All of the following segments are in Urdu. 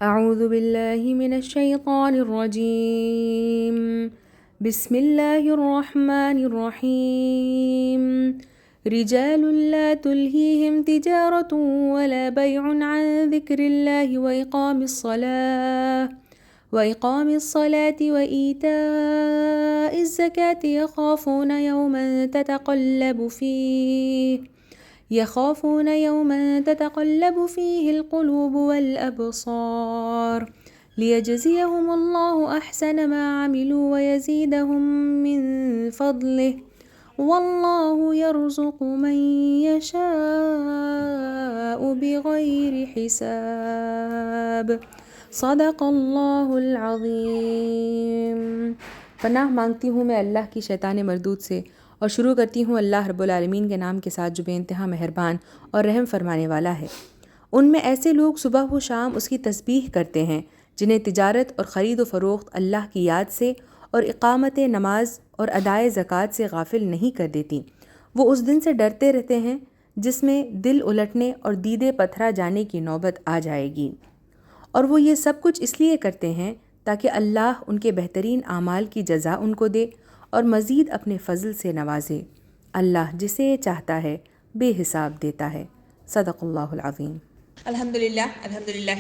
اعوذ باللہ من الشیطان الرجیم بسم اللہ الرحمن الرحیم رجال لا تلہیہم تجارة ولا بیع عن ذکر اللہ وإقام الصلاة وإيتاء الزكاة يخافون يوما تتقلب فيه القلوب والأبصار ليجزيهم الله أحسن ما عملوا ويزيدهم من فضله والله يرزق من يشاء بغير حساب صدق اللہ العظیم۔ پناہ مانگتی ہوں میں اللہ کی شیطان مردود سے، اور شروع کرتی ہوں اللہ رب العالمین کے نام کے ساتھ جو بے انتہا مہربان اور رحم فرمانے والا ہے۔ ان میں ایسے لوگ صبح و شام اس کی تسبیح کرتے ہیں جنہیں تجارت اور خرید و فروخت اللہ کی یاد سے اور اقامت نماز اور ادائے زکوٰۃ سے غافل نہیں کر دیتی۔ وہ اس دن سے ڈرتے رہتے ہیں جس میں دل الٹنے اور دیدے پتھرا جانے کی نوبت آ جائے گی، اور وہ یہ سب کچھ اس لیے کرتے ہیں تاکہ اللہ ان کے بہترین اعمال کی جزا ان کو دے اور مزید اپنے فضل سے نوازے۔ اللہ جسے چاہتا ہے بے حساب دیتا ہے۔ صدق اللہ العظیم۔ الحمدللہ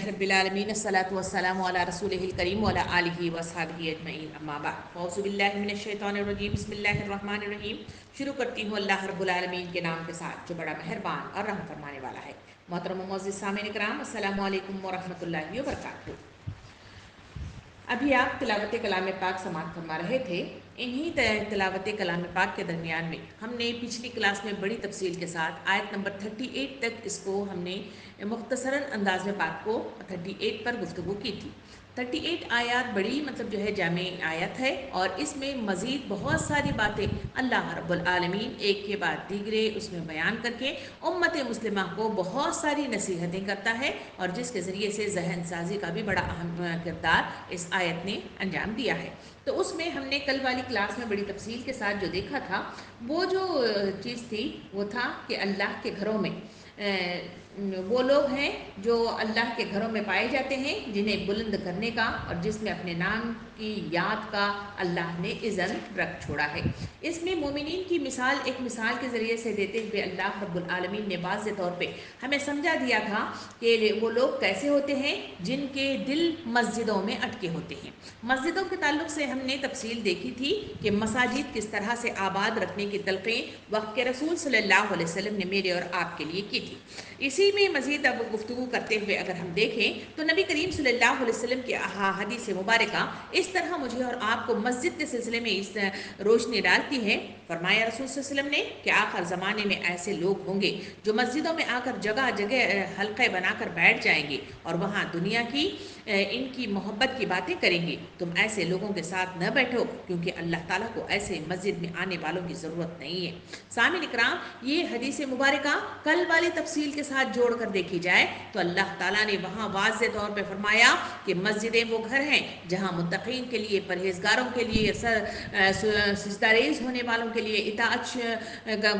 رب العالمین، الصلاۃ والسلام علی رسولہ الکریم وعلی آلہ واصحابہ اجمعین، اما بعد، اعوذ باللہ من الشیطان الرجیم، بسم اللہ الرحمن الرحیم۔ شروع کرتی ہوں اللہ رب العالمین کے نام کے ساتھ جو بڑا مہربان اور رحم فرمانے والا ہے۔ محترم و معزز سامعین کرام، السلام علیکم ورحمۃ اللہ وبرکاتہ۔ ابھی آپ تلاوت کلام پاک سماعت فرما رہے تھے۔ انہی تلاوت کلام پاک کے درمیان میں ہم نے پچھلی کلاس میں بڑی تفصیل کے ساتھ آیت نمبر 38 تک اس کو ہم نے مختصراً انداز میں پاک کو 38 پر گفتگو کی تھی۔ 38 آیات بڑی جو ہے جامع آیت ہے، اور اس میں مزید بہت ساری باتیں اللہ رب العالمین ایک کے بعد دیگرے اس میں بیان کر کے امت مسلمہ کو بہت ساری نصیحتیں کرتا ہے، اور جس کے ذریعے سے ذہن سازی کا بھی بڑا اہم کردار اس آیت نے انجام دیا ہے۔ تو اس میں ہم نے کل والی کلاس میں بڑی تفصیل کے ساتھ جو دیکھا تھا، وہ جو چیز تھی وہ تھا کہ اللہ کے گھروں میں وہ لوگ ہیں جو اللہ کے گھروں میں پائے جاتے ہیں جنہیں بلند کرنے کا اور جس میں اپنے نام کی یاد کا اللہ نے اذن رکھ چھوڑا ہے۔ اس میں مومنین کی مثال ایک مثال کے ذریعے سے دیتے ہوئے اللہ رب العالمین نے واضح طور پہ ہمیں سمجھا دیا تھا کہ وہ لوگ کیسے ہوتے ہیں جن کے دل مسجدوں میں اٹکے ہوتے ہیں۔ مسجدوں کے تعلق سے ہم نے تفصیل دیکھی تھی کہ مساجد کس طرح سے آباد رکھنے کی تلقین وقت کے رسول صلی اللہ علیہ وسلم نے میرے اور آپ کے لیے کی تھی۔ اسی میں مزید اب گفتگو کرتے ہوئے اگر ہم دیکھیں تو نبی کریم صلی اللہ علیہ وسلم کی احادیث مبارکہ اس طرح مجھے اور آپ کو مسجد کے سلسلے میں اس روشنی ڈالتی ہے۔ فرمایا رسول صلی اللہ علیہ وسلم نے کہ آخر زمانے میں ایسے لوگ ہوں گے جو مسجدوں میں آ کر جگہ جگہ حلقے بنا کر بیٹھ جائیں گے اور وہاں دنیا کی ان کی محبت کی باتیں کریں گے۔ تم ایسے لوگوں کے ساتھ نہ بیٹھو، کیونکہ اللہ تعالیٰ کو ایسے مسجد میں آنے والوں کی ضرورت نہیں ہے۔ سامعین اکرام، یہ حدیث مبارکہ کل والی تفصیل کے ساتھ جوڑ کر دیکھی جائے تو اللہ تعالیٰ نے وہاں واضح طور پہ فرمایا کہ مسجدیں وہ گھر ہیں جہاں متقین کے لیے، پرہیزگاروں کے لیے، سجدہ ریز ہونے والوں کے لیے، اطاعت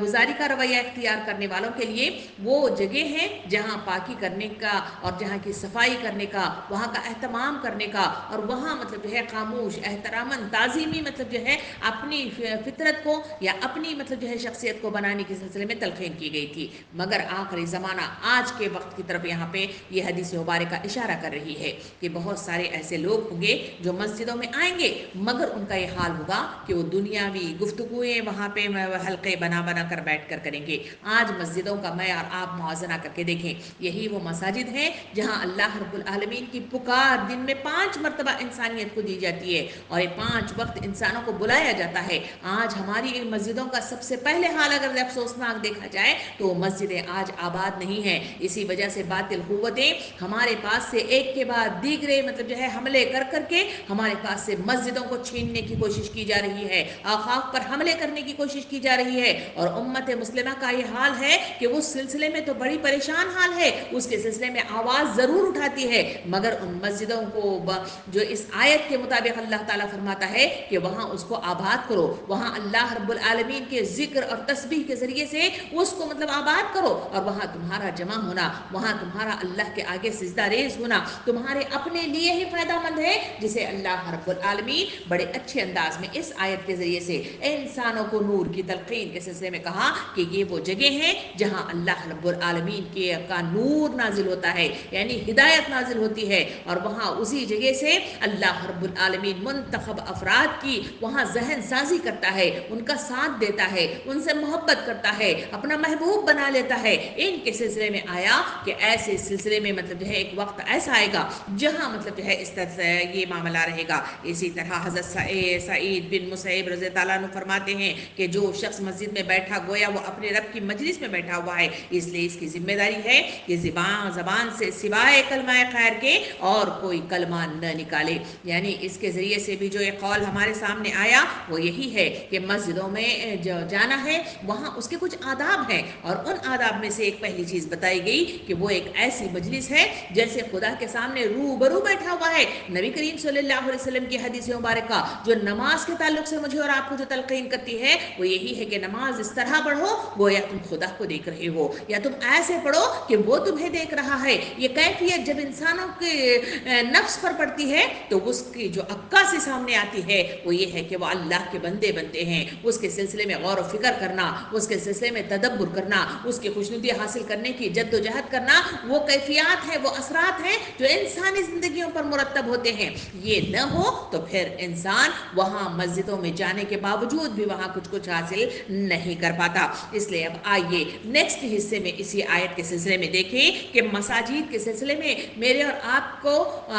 گزاری کا رویہ اختیار کرنے والوں کے لیے وہ جگہ ہیں جہاں پاکی کرنے کا اور جہاں کی صفائی کرنے کا، وہاں کا اہتمام کرنے کا، اور وہاں جو ہے خاموش احتراماً تعظیمی جو ہے اپنی فطرت کو یا اپنی جو ہے شخصیت کو بنانے کے سلسلے میں تلقین کی گئی تھی۔ مگر آخری زمانہ آج کے وقت کی طرف یہاں پہ یہ حدیث مبارکہ اشارہ کر رہی ہے کہ بہت سارے ایسے لوگ ہوں گے جو مسجدوں میں آئیں گے، مگر ان کا یہ حال ہوگا کہ وہ دنیاوی گفتگویں وہاں پہ حلقے بنا بنا کر بیٹھ کر کریں گے۔ آج مسجدوں کا معیار آپ موازنہ کر کے دیکھیں، یہی وہ مساجد ہیں جہاں اللہ رب العالمین کی پکار دن میں 5 مرتبہ انسانیت کو دی جاتی ہے، اور یہ 5 وقت انسانوں کو بلایا جاتا ہے۔ آج ہماری ان مسجدوں کا سب سے پہلے حال اگر افسوسناک دیکھا جائے تو وہ مسجدیں آج آباد نہیں ہیں۔ اسی وجہ سے باطل قوتیں ہمارے پاس سے ایک کے بعد دیگرے جو ہے حملے کر کر کے ہمارے پاس سے مسجدوں کو چھیننے کی کوشش کی جا رہی ہے، اوقاف پر حملے کرنے کی کوشش کی جا رہی ہے، اور امت مسلمہ کا یہ حال ہے کہ اس سلسلے میں تو بڑی پریشان حال ہے، اس کے سلسلے میں آواز ضرور اٹھاتی ہے، مگر ان مسجدوں کو جو اس آیت کے مطابق اللہ تعالیٰ فرماتا ہے کہ وہاں اس کو آباد کرو، وہاں اللہ رب العالمین کے ذکر اور تسبیح کے ذریعے سے اس کو آباد کرو، اور وہاں تمہارا جمع ہونا، وہاں تمہارا اللہ کے آگے سجدہ ریز ہونا تمہارے اپنے لیے ہی فائدہ مند ہے، جسے اللہ رب العالمین بڑے اچھے انداز میں اس آیت کے ذریعے سے انسانوں کو نور کی تلقین کے سلسلے میں کہا کہ یہ وہ جگہ ہیں جہاں اللہ رب العالمین کا نور نازل ہوتا ہے، یعنی ہدایت نازل ہوتی ہے، اور وہاں اسی جگہ سے اللہ رب العالمین منتخب افراد کی وہاں ذہن سازی کرتا ہے، ان کا ساتھ دیتا ہے، ان سے محبت کرتا ہے، اپنا محبوب بنا لیتا ہے۔ ان کے سلسلے میں آیا کہ ایسے سلسلے میں مطلب جو ہے ایک وقت ایسا آئے گا جہاں مطلب جو ہے اس طرح سے یہ معاملہ رہے گا۔ اسی طرح حضرت سعید بن مسیب رضی اللہ عنہ فرماتے ہیں کہ جو شخص مسجد میں بیٹھا گویا وہ اپنے رب کی مجلس میں بیٹھا ہوا ہے، اس لیے اس کی ذمہ داری ہے کہ زبان سے سوائے کلمہ خیر کے اور کوئی کلمہ نہ نکالے۔ یعنی اس کے ذریعے سے بھی جو ایک قول ہمارے سامنے آیا وہ یہی ہے کہ مسجدوں میں جو جانا ہے وہاں اس کے کچھ آداب ہیں، اور ان آداب میں سے ایک پہلی چیز بتائی گئی کہ وہ ایک ایسی مجلس ہے جیسے خدا کے سامنے روبرو بیٹھا ہوا ہے۔ نبی کریم صلی اللہ علیہ وسلم کی حدیث مبارکہ جو نماز کے تعلق سے مجھے اور آپ کو جو تلقین کرتی ہے وہ یہی ہے کہ نماز اس طرح پڑھو گویا تم خدا کو دیکھ رہے ہو، یا تم ایسے پڑھو کہ وہ تمہیں دیکھ رہا ہے۔ یہ کیفیت جب انسانوں کے نفس پر پڑتی ہے تو اس کی جو عکاسی سامنے آتی ہے وہ یہ ہے کہ وہ اللہ کے بندے بنتے ہیں۔ اس کے سلسلے میں غور و فکر کرنا، اس کے سلسلے میں تدبر کرنا، اس کی خوشنودی حاصل کرنے کی جد و جہد کرنا، وہ کیفیات ہیں، وہ اثرات ہیں جو انسانی زندگیوں پر مرتب ہوتے ہیں۔ یہ نہ ہو تو پھر انسان وہاں مسجدوں میں جانے کے باوجود بھی وہاں کچھ حاصل نہیں کر پاتا۔ اس لیے اب آئیے نیکسٹ حصے میں اسی آیت کے سلسلے میں دیکھیں کہ مساجد کے سلسلے میں میرے اور آپ کو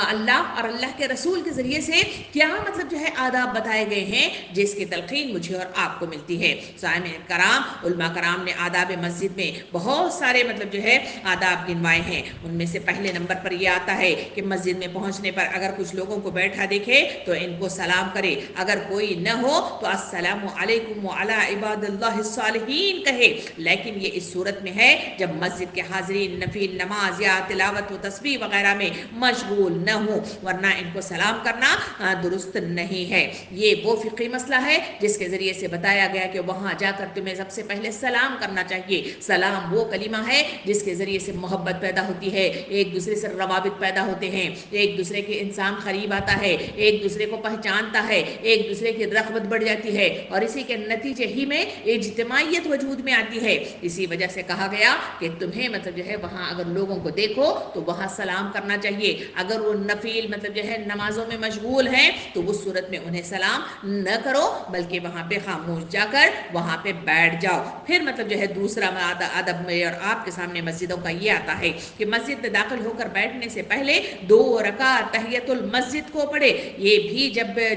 اللہ اور اللہ کے رسول کے ذریعے سے کیا مطلب جو ہے آداب بتائے گئے ہیں جس کی تلقین مجھے اور آپ کو ملتی ہے۔ سامعین کرام، علماء کرام نے آداب مسجد میں بہت سارے مطلب جو ہے آداب گنوائے ہیں۔ ان میں سے پہلے نمبر پر یہ آتا ہے کہ مسجد میں پہنچنے پر اگر کچھ لوگوں کو بیٹھا دیکھے تو ان کو سلام کرے، اگر کوئی نہ ہو تو السلام علیکم وعلی عباد اللہ الصالحین کہے۔ لیکن یہ اس صورت میں ہے جب مسجد کے حاضرین نفل نماز یا تلاوت و تسبیح وغیرہ میں مشغول نہ ہوں، ورنہ ان کو سلام کرنا درست نہیں ہے۔ یہ وہ فقہی مسئلہ ہے جس کے ذریعے سے بتایا گیا کہ وہاں جا کر تمہیں سب سے پہلے سلام کرنا چاہیے۔ سلام وہ کلمہ ہے جس کے ذریعے سے محبت پیدا ہوتی ہے، ایک دوسرے سے روابط پیدا ہوتے ہیں، ایک دوسرے کے انسان قریب آتا ہے، ایک دوسرے کو پہچانتا ہے، ایک دوسرے کی رغبت بڑھ جاتی ہے، اور اسی کے نتیجے ہی میں اجتماعیت وجود میں آتی ہے۔ اسی وجہ سے کہا گیا کہ تمہیں مطلب جو ہے وہاں اگر لوگوں کو دیکھو تو وہاں سلام کرنا چاہیے۔ اگر وہ نفل مطلب جو ہے نمازوں میں مشغول ہیں تو اس صورت میں انہیں سلام نہ کرو، بلکہ وہاں پہ خاموش جا کر وہاں پہ بیٹھ جاؤ۔ پھر مطلب جو ہے دوسرا ادب میں اور آپ کے سامنے مسجدوں کا یہ آتا ہے کہ مسجد میں داخل ہو کر بیٹھنے سے پہلے 2 رکعت تحیۃ المسجد کو پڑھے، یہ بھی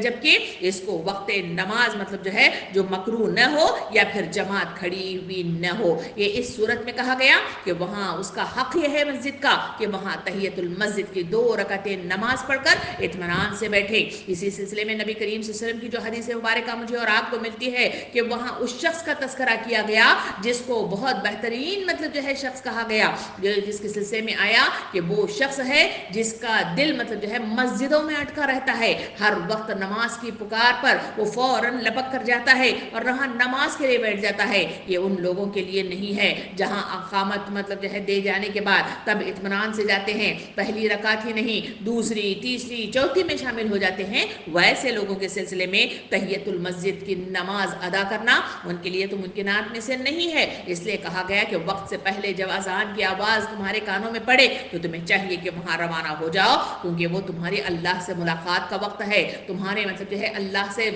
جبکہ اس کو وقت نماز مطلب جو ہے جو مکروہ نہ ہو یا پھر جماعت کھڑی ہوئی نہ ہو۔ یہ اس صورت میں کہا گیا کہ وہاں اس کا حق یہ ہے مسجد کا کہ وہاں تحیۃ المسجد کی 2 رکعتیں نماز پڑھ کر اطمینان سے بیٹھے۔ اسی سلسلے میں نبی کریم صلی اللہ علیہ وسلم کی جو حدیث مبارکہ مجھے اور آپ کو ملتی ہے کہ وہاں اس شخص کا تذکرہ کیا گیا جس کو بہت بہترین مطلب جو ہے شخص کہا گیا، جس کے سلسلے میں آیا کہ وہ شخص ہے جس کا دل مطلب جو ہے مسجدوں میں اٹکا رہتا ہے، ہر وقت نماز کی پکار پر وہ فوراً لپک کر جاتا ہے اور وہاں نماز کے لیے بیٹھ جاتا ہے۔ یہ ان لوگوں کے لیے نہیں ہے جہاں اقامت مطلب جو ہے دے جانے کے بعد تب اطمینان سے جاتے ہیں، پہلی رکعت ہی نہیں دوسری تیسری چوتھی میں شامل ہو جاتے ہیں۔ ویسے لوگوں کے سلسلے میں تحیۃ المسجد کی نماز ادا کرنا ان کے لیے تو ممکنات میں سے نہیں ہے۔ اس لیے کہا گیا کہ وقت سے پہلے جب اذان کی آواز تمہارے کانوں میں پڑے تو تمہیں چاہیے کہ وہاں روانہ ہو جاؤ، کیونکہ وہ تمہاری اللہ سے ملاقات کا وقت ہے، تمہارے مطلب جو ہے اللہ سے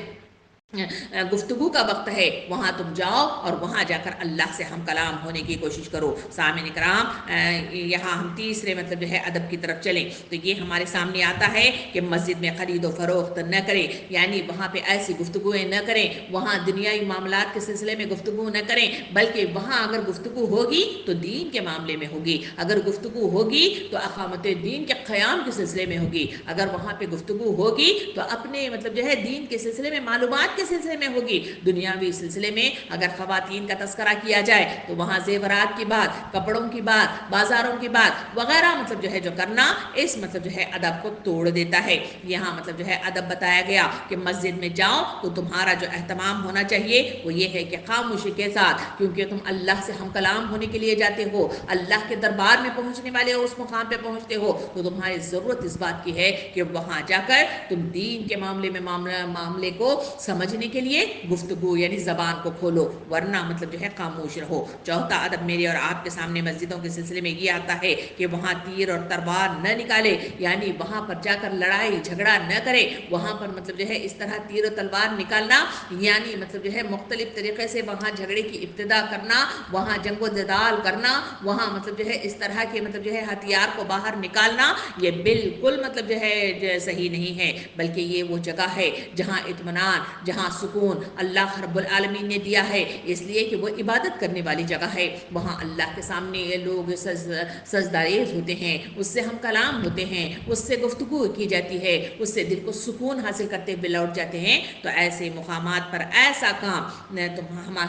گفتگو کا وقت ہے۔ وہاں تم جاؤ اور وہاں جا کر اللہ سے ہم کلام ہونے کی کوشش کرو۔ سامعین کرام، یہاں ہم تیسرے مطلب جو ہے ادب کی طرف چلیں تو یہ ہمارے سامنے آتا ہے کہ مسجد میں خرید و فروخت نہ کریں، یعنی وہاں پہ ایسی گفتگویں نہ کریں، وہاں دنیائی معاملات کے سلسلے میں گفتگو نہ کریں، بلکہ وہاں اگر گفتگو ہوگی تو دین کے معاملے میں ہوگی، اگر گفتگو ہوگی تو اقامت دین کے قیام کے سلسلے میں ہوگی، اگر وہاں پہ گفتگو ہوگی تو اپنے مطلب جو ہے دین کے سلسلے میں معلومات کے سلسلے میں ہوگی، دنیاوی سلسلے میں اگر خواتین کا تذکرہ کیا جائے تو وہاں زیورات کی بات، کپڑوں کی بات، بازاروں کی بات وغیرہ مطلب جو ہے جو کرنا اس مطلب جو ہے ادب کو توڑ دیتا ہے۔ یہاں مطلب جو ہے ادب بتایا گیا کہ مسجد میں جاؤ تو تمہارا جو اہتمام ہونا چاہیے وہ یہ ہے کہ خاموشی کے ساتھ، کیونکہ تم اللہ سے ہم کلام ہونے کے لیے جاتے ہو، اللہ کے دربار میں پہنچنے والے ہو، اس مقام پہ پہنچتے ہو، تو تمہاری ضرورت اس بات کی ہے کہ وہاں جا کر تم دین کے معاملے کو سمجھنے کے لیے گفتگو یعنی زبان کو کھولو، ورنہ مطلب جو ہے خاموش رہو۔ چوتھا ادب میرے اور آپ کے سامنے مسجدوں کے سلسلے میں یہ آتا ہے کہ وہاں تیر اور تلوار نہ نکالے، یعنی وہاں پر جا کر لڑائی جھگڑا نہ کرے۔ وہاں پر مطلب جو ہے اس طرح تیر و تلوار نکالنا یعنی مطلب جو ہے مختلف طریقے سے وہاں جھگڑے کی ابتدا کرنا، وہاں جنگ و جدال کرنا، وہاں مطلب جو ہے اس طرح کے مطلب جو ہے ہتھیار کو باہر نکالنا، یہ بالکل مطلب جو ہے صحیح نہیں ہے، بلکہ یہ وہ جگہ ہے جہاں اطمینان، جہاں سکون اللہ رب العالمین نے دیا ہے، اس لیے کہ وہ عبادت کرنے والی جگہ ہے۔ وہاں اللہ کے سامنے لوگ سجداریز ہوتے ہیں، اس سے ہم کلام ہوتے ہیں، اس سے گفتگو کی جاتی ہے، اس سے دل کو سکون حاصل کرتے ہوئے لوٹ جاتے ہیں۔ تو ایسے مقامات پر ایسا کام تو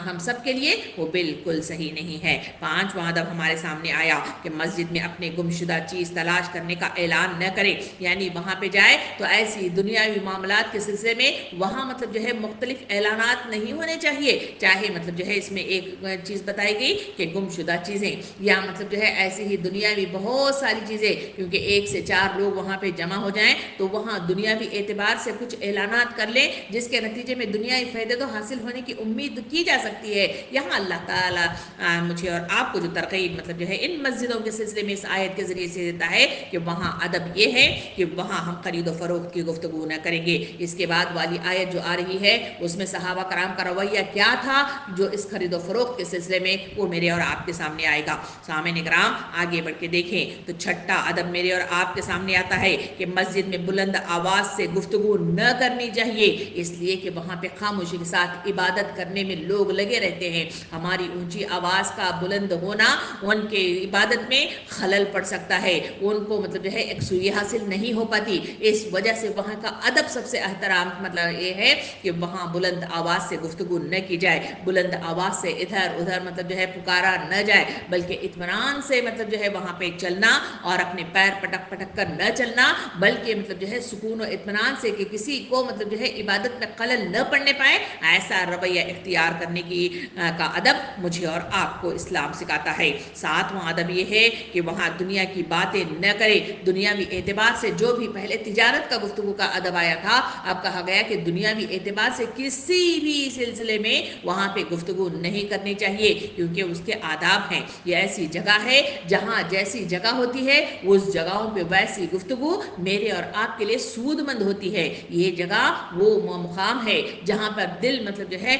ہم سب کے لیے وہ بالکل صحیح نہیں ہے۔ پانچواں ادب ہمارے سامنے آیا کہ مسجد میں اپنے گمشدہ چیز تلاش کرنے کا اعلان نہ کرے، یعنی وہاں پہ جائے تو ایسی دنیاوی معاملات کے سلسلے میں وہاں مطلب جو ہے مختلف اعلانات نہیں ہونے چاہیے، چاہے مطلب جو ہے اس میں ایک چیز بتائی گئی کہ گمشدہ چیزیں، یا مطلب جو ہے ایسی ہی دنیاوی بہت ساری چیزیں، کیونکہ ایک سے چار لوگ وہاں پہ جمع ہو جائیں تو وہاں دنیاوی اعتبار سے کچھ اعلانات کر لیں جس کے نتیجے میں دنیاوی فائدے تو حاصل ہونے کی امید کی جا سکتی ہے۔ یہاں اللہ تعالیٰ مجھے اور آپ کو جو ترغیب مطلب جو ہے ان مسجدوں کے سلسلے میں اس آیت کے ذریعے سے دیتا ہے کہ وہاں ادب یہ ہے کہ وہاں ہم خرید و فروخت کی گفتگو نہ کریں گے۔ اس کے بعد والی آیت جو آ رہی ہے اس میں صحابہ کرام کا رویہ کیا تھا جو اس خرید و فروخت کے سلسلے میں وہ میرے اور آپ کے سامنے آئے گا۔ سامعین کرام آگے بڑھ کے دیکھیں تو چھٹا ادب میرے اور آپ کے سامنے آتا ہے کہ مسجد میں بلند آواز سے گفتگو نہ کرنی چاہیے، اس لیے کہ وہاں پہ خاموشی کے ساتھ عبادت کرنے میں لوگ لگے رہتے ہیں۔ ہماری اونچی آواز کا بلند ہونا ان کے عبادت میں خلل پڑ سکتا ہے، ان کو مطلب جو ہے یکسوئی حاصل نہیں ہو پاتی، اس وجہ سے وہاں کا ادب سب سے احترام مطلب یہ ہے کہ وہاں بلند آواز سے گفتگو نہ کی جائے، بلند آواز سے ادھر ادھر مطلب جو ہے پکارا نہ جائے، بلکہ اطمینان سے مطلب جو ہے وہاں پہ چلنا اور اپنے پیر پٹک پٹک کر نہ چلنا، بلکہ مطلب جو ہے سکون و اطمینان سے کہ کسی کو مطلب جو ہے عبادت میں خلل نہ پڑنے پائے، ایسا رویہ اختیار کرنے کا ادب مجھے اور آپ کو اسلام سکھاتا ہے۔ ساتواں ادب یہ ہے کہ وہاں دنیا کی باتیں نہ کرے، دنیاوی اعتبار سے جو بھی پہلے تجارت کا گفتگو کا ادب آیا تھا، اب کہا گیا کہ دنیاوی اعتبار سے کسی بھی سلسلے میں وہاں پہ گفتگو نہیں کرنی چاہیے، کیونکہ اس کے آداب ہیں۔ یہ ایسی جگہ ہے جہاں جیسی جگہ ہوتی ہے اس جگہوں پہ ویسی گفتگو میرے اور آپ کے لیے سود مند ہوتی ہے۔ یہ جگہ وہ مقام ہے جہاں پر دل مطلب جو ہے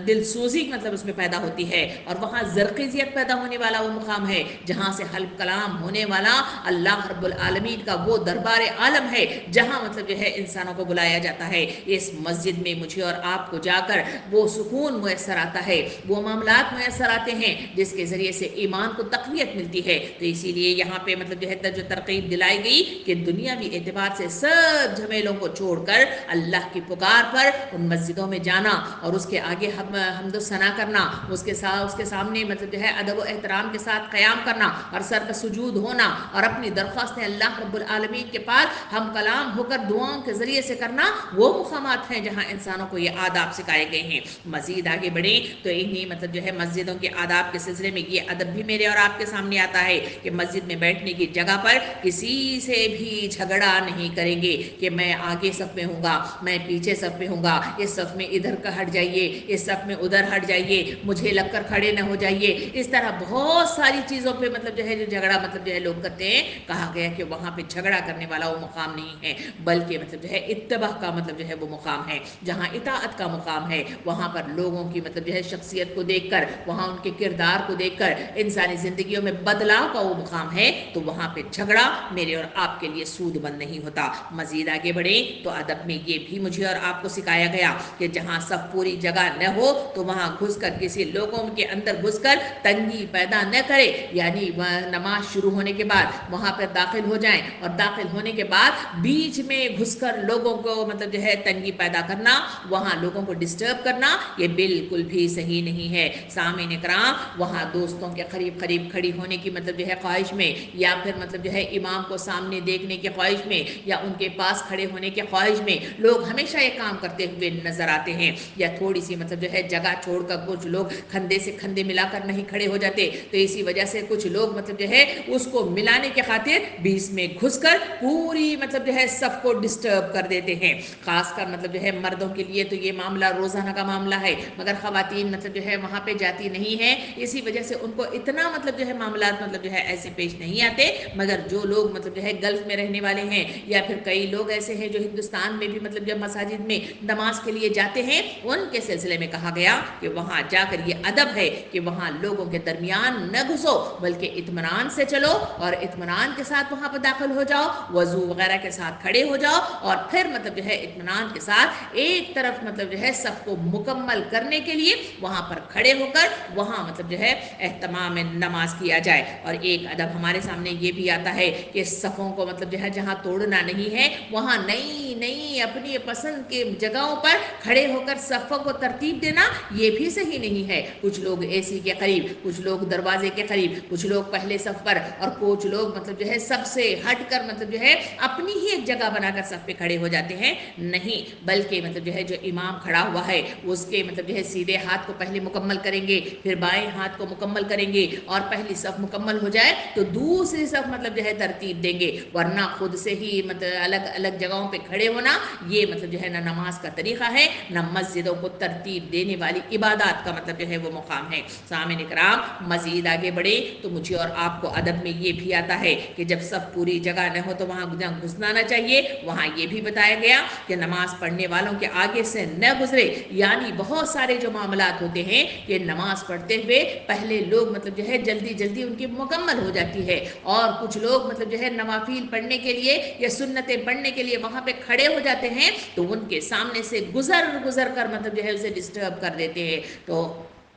دل سوزی مطلب اس میں پیدا ہوتی ہے، اور وہاں زرخیزیت پیدا ہونے والا وہ مقام ہے جہاں سے حلف کلام ہونے والا اللہ رب العالمین کا وہ دربار عالم ہے جہاں مطلب جو ہے انسانوں کو بلایا جاتا ہے۔ اس مسجد میں مجھے اور آپ کو جا کر وہ سکون میسر آتا ہے، وہ معاملات میسر آتے ہیں جس کے ذریعے سے ایمان کو تقویت ملتی ہے۔ تو اسی لیے یہاں پہ مطلب جو ہے جو ترغیب دلائی گئی کہ دنیاوی اعتبار سے سب جھمیلوں کو چھوڑ کر اللہ کی پکار پر ان مسجدوں میں جانا اور اس کے آگے حمد و ثنا کرنا، اس کے سامنے مطلب جو ہے ادب و احترام کے ساتھ قیام کرنا اور سر پر سجود ہونا اور اپنی درخواستیں اللہ رب العالمین کے پاس ہم کلام ہو کر دعاؤں کے ذریعے سے کرنا، وہ مقامات ہیں جہاں انسانوں کو یہ آداب سکھائے گئے ہیں۔ مزید آگے بڑھیں تو انہی مطلب جو ہے مسجدوں کے آداب کے سلسلے میں یہ ادب بھی میرے اور آپ کے سامنے آتا ہے کہ مسجد میں بیٹھنے کی جگہ پر کسی سے بھی جھگڑا نہیں کریں گے کہ میں آگے صف میں ہوں گا، میں پیچھے صف میں ہوں گا، اس صف میں ادھر کا ہٹ جائیے، اس صف میں ادھر ہٹ جائیے، مجھے لگ کر کھڑے نہ ہو جائیے۔ اس طرح بہت ساری چیزوں پہ مطلب جو ہے جو جھگڑا مطلب جو ہے لوگ کرتے ہیں۔ کہا گیا کہ وہاں پہ جھگڑا کرنے والا وہ مقام نہیں ہے، بلکہ مطلب جو ہے اتباع کا مطلب جو ہے وہ مقام ہے، جہاں اطاعت کا مقام ہے۔ وہاں پر لوگوں کی مطلب جو ہے شخصیت کو دیکھ کر، وہاں ان کے کردار کو دیکھ کر انسانی زندگیوں میں بدلاؤ کا وہ مقام ہے، تو وہاں پہ جھگڑا میرے اور آپ کے لیے سود مند نہیں ہوتا۔ مزید آگے بڑھیں تو ادب میں یہ بھی مجھے اور آپ کو سکھایا گیا کہ جہاں صف پوری جگہ نہ ہو تو وہاں گھس کر کسی لوگوں کے اندر گھس کر تنگی پیدا نہ کرے، یعنی نماز شروع ہونے کے بعد وہاں پر داخل ہو جائیں اور داخل ہونے کے بعد بیچ میں گھس کر لوگوں کو مطلب جو ہے تنگی پیدا کرنا کرنا, وہاں لوگوں کو ڈسٹرب کرنا, یہ بالکل بھی صحیح نہیں ہے. سامعین کرام, وہاں دوستوں کے قریب قریب کھڑی ہونے کی مطلب جو ہے خواہش میں, یا پھر مطلب جو ہے امام کو سامنے دیکھنے کی خواہش میں, یا ان کے پاس کھڑے ہونے کی خواہش میں لوگ ہمیشہ یہ کام کرتے ہوئے نظر آتے ہیں. یا تھوڑی سی مطلب جو ہے جگہ چھوڑ کر کچھ لوگ کھندے سے کھندے ملا کر نہیں کھڑے ہو جاتے, تو اسی وجہ سے کچھ لوگ مطلب جو ہے اس کو ملانے کے خاطر بیچ میں گھس کر پوری مطلب جو ہے سب کو ڈسٹرب کر دیتے ہیں. خاص کر مطلب جو ہے مردوں کے لیے تو یہ معاملہ روزانہ کا معاملہ ہے, مگر خواتین مطلب جو ہے وہاں پہ جاتی نہیں ہیں, اسی وجہ سے ان کو اتنا مطلب جو ہے معاملات مطلب جو ہے ایسے پیش نہیں آتے. مگر جو لوگ مطلب جو ہے گلف میں رہنے والے ہیں, یا پھر کئی لوگ ایسے ہیں جو ہندوستان میں بھی مطلب جو مساجد میں نماز کے لیے جاتے ہیں, ان کے سلسلے میں کہا گیا کہ وہاں جا کر یہ ادب ہے کہ وہاں لوگوں کے درمیان نہ گھسو, بلکہ اطمینان سے چلو اور اطمینان کے ساتھ وہاں پر داخل ہو جاؤ, وضو وغیرہ کے ساتھ کھڑے ہو جاؤ, اور پھر مطلب جو ہے اطمینان کے ساتھ ایک طرف مطلب جو ہے سب کو مکمل کرنے کے لیے وہاں پر کھڑے ہو کر وہاں مطلب جو ہے اہتمام نماز کیا جائے. اور ایک ادب ہمارے سامنے یہ بھی آتا ہے کہ صفوں کو مطلب جو ہے جہاں توڑنا نہیں ہے وہاں نئی نئی اپنی پسند کے جگہوں پر کھڑے ہو کر صفوں کو ترتیب دینا یہ بھی صحیح نہیں ہے. کچھ لوگ اے سی کے قریب, کچھ لوگ دروازے کے قریب, کچھ لوگ پہلے صف پر, اور کچھ لوگ مطلب جو ہے سب سے ہٹ کر مطلب جو ہے اپنی ہی ایک جگہ بنا کر صف پہ کھڑے ہو جاتے ہیں. نہیں, بلکہ مطلب جو ہے جو امام کھڑا ہوا ہے اس کے مطلب جو ہے سیدھے ہاتھ کو پہلے مکمل کریں گے, پھر بائیں ہاتھ کو مکمل کریں گے, اور پہلی صف مکمل ہو جائے تو دوسری صف مطلب جو ہے ترتیب دیں گے. ورنہ خود سے ہی مطلب الگ الگ جگہوں پہ کھڑے ہونا یہ مطلب جو ہے نہ نماز کا طریقہ ہے, نہ مسجدوں کو ترتیب دینے والی عبادات کا مطلب جو ہے وہ مقام ہے. سامعین کرام, مزید آگے بڑھے تو مجھے اور آپ کو ادب میں یہ بھی آتا ہے کہ جب سب پوری جگہ نہ ہو تو وہاں گھسنا نہ چاہیے. وہاں یہ بھی بتایا گیا کہ نماز پڑھنے والوں کے آگے سے نہ گزرے, یعنی بہت سارے جو معاملات ہوتے ہیں کہ نماز پڑھتے ہوئے پہلے لوگ مطلب جو ہے جلدی جلدی ان کی مکمل ہو جاتی ہے, اور کچھ لوگ مطلب جو ہے نوافل پڑھنے کے لیے یا سنتیں پڑھنے کے لیے وہاں پہ کھڑے ہو جاتے ہیں, تو ان کے سامنے سے گزر کر مطلب جو ہے اسے ڈسٹرب کر دیتے ہیں. تو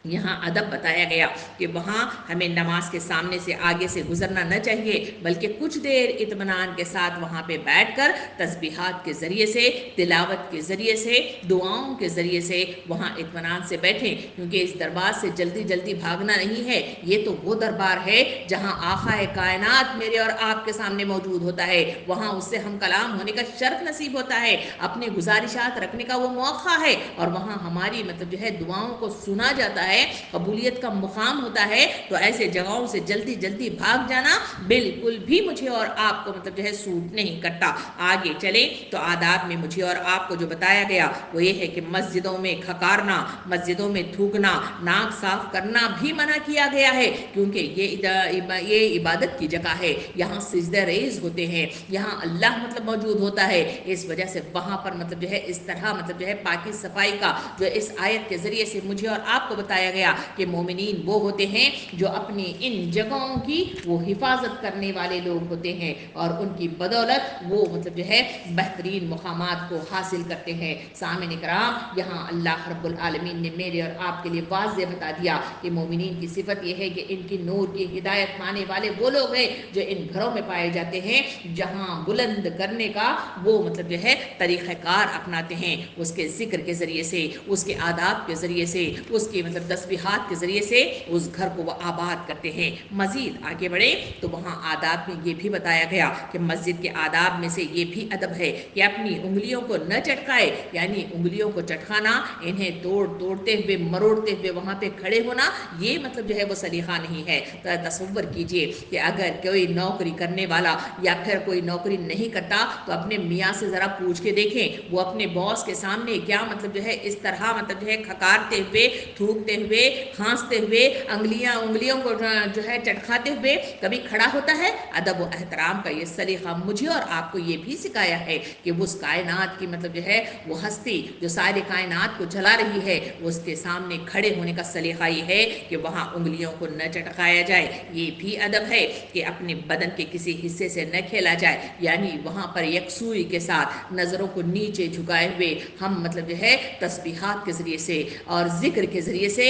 یہاں ادب بتایا گیا کہ وہاں ہمیں نماز کے سامنے سے آگے سے گزرنا نہ چاہیے, بلکہ کچھ دیر اطمینان کے ساتھ وہاں پہ بیٹھ کر تسبیحات کے ذریعے سے, تلاوت کے ذریعے سے, دعاؤں کے ذریعے سے وہاں اطمینان سے بیٹھیں. کیونکہ اس دربار سے جلدی جلدی بھاگنا نہیں ہے, یہ تو وہ دربار ہے جہاں آقا کائنات میرے اور آپ کے سامنے موجود ہوتا ہے. وہاں اس سے ہم کلام ہونے کا شرف نصیب ہوتا ہے, اپنے گزارشات رکھنے کا وہ موقع ہے, اور وہاں ہماری مطلب جو ہے دعاؤں کو سنا جاتا ہے, قبولیت کا مقام ہوتا ہے. تو ایسے جگہوں سے جلدی جلدی بھاگ جانا بالکل بھی مجھے اور آپ کو مطلب جو ہے سوٹ نہیں کرتا. آگے چلیں تو آداب میں مجھے اور آپ کو جو بتایا گیا وہ یہ ہے کہ مسجدوں میں کھکارنا, مسجدوں میں تھوکنا, ناک صاف کرنا بھی منع کیا گیا ہے, کیونکہ یہ عبادت کی جگہ ہے, یہاں سجدہ ریز ہوتے ہیں, یہاں اللہ مطلب موجود ہوتا ہے. اس وجہ سے وہاں پر مطلب جو ہے اس طرح مطلب جو ہے پاکی صفائی کا جو اس آیت کے ذریعے سے مجھے اور آپ کو بتایا گیا کہ مومنین وہ ہوتے ہیں جو اپنی ان جگہوں کی وہ حفاظت کرنے والے لوگ ہوتے ہیں, اور ان کی بدولت وہ مطلب جو ہے بہترین مقامات کو حاصل کرتے ہیں. سامعین کرام, یہاں اللہ رب العالمین نے میرے اور آپ کے لیے واضح بتا دیا کہ مومنین کی صفت یہ ہے کہ ان کی نور کی ہدایت پانے والے وہ لوگ ہیں جو ان گھروں میں پائے جاتے ہیں جہاں بلند کرنے کا وہ مطلب جو ہے طریقہ کار اپناتے ہیں, اس کے ذکر کے ذریعے سے, اس کے آداب کے ذریعے سے, اس کی مطلب تسبیحات کے ذریعے سے اس گھر کو وہ آباد کرتے ہیں. مزید آگے بڑھے تو وہاں آداب میں یہ بھی بتایا گیا کہ مسجد کے آداب میں سے یہ بھی ادب ہے کہ اپنی انگلیوں کو نہ چٹکائے, یعنی انگلیوں کو چٹکانا, انہیں توڑتے ہوئے مروڑتے ہوئے وہاں پہ کھڑے ہونا, یہ مطلب جو ہے وہ سلیقہ نہیں ہے. تصور کیجئے کہ اگر کوئی نوکری کرنے والا یا پھر کوئی نوکری نہیں کرتا تو اپنے میاں سے ذرا پوچھ کے دیکھیں, وہ اپنے باس کے سامنے کیا مطلب جو ہے اس طرح مطلب جو ہے کھکارتے ہوئے, تھوکتے ہوئے, کھانستے ہوئے, انگلیوں کو جو ہے چٹکاتے ہوئے کبھی کھڑا ہوتا ہے؟ ادب و احترام کا یہ سلیقہ مجھے اور آپ کو یہ بھی سکھایا ہے کہ اس کائنات کی مطلب جو ہے وہ ہستی جو سارے کائنات کو چلا رہی ہے, اس کے سامنے کھڑے ہونے کا سلیقہ یہ ہے کہ وہاں انگلیوں کو نہ چٹکایا جائے. یہ بھی ادب ہے کہ اپنے بدن کے کسی حصے سے نہ کھیلا جائے, یعنی وہاں پر یکسوئی کے ساتھ نظروں کو نیچے جھکائے ہوئے ہم مطلب جو ہے تسبیحات کے ذریعے سے اور ذکر کے ذریعے سے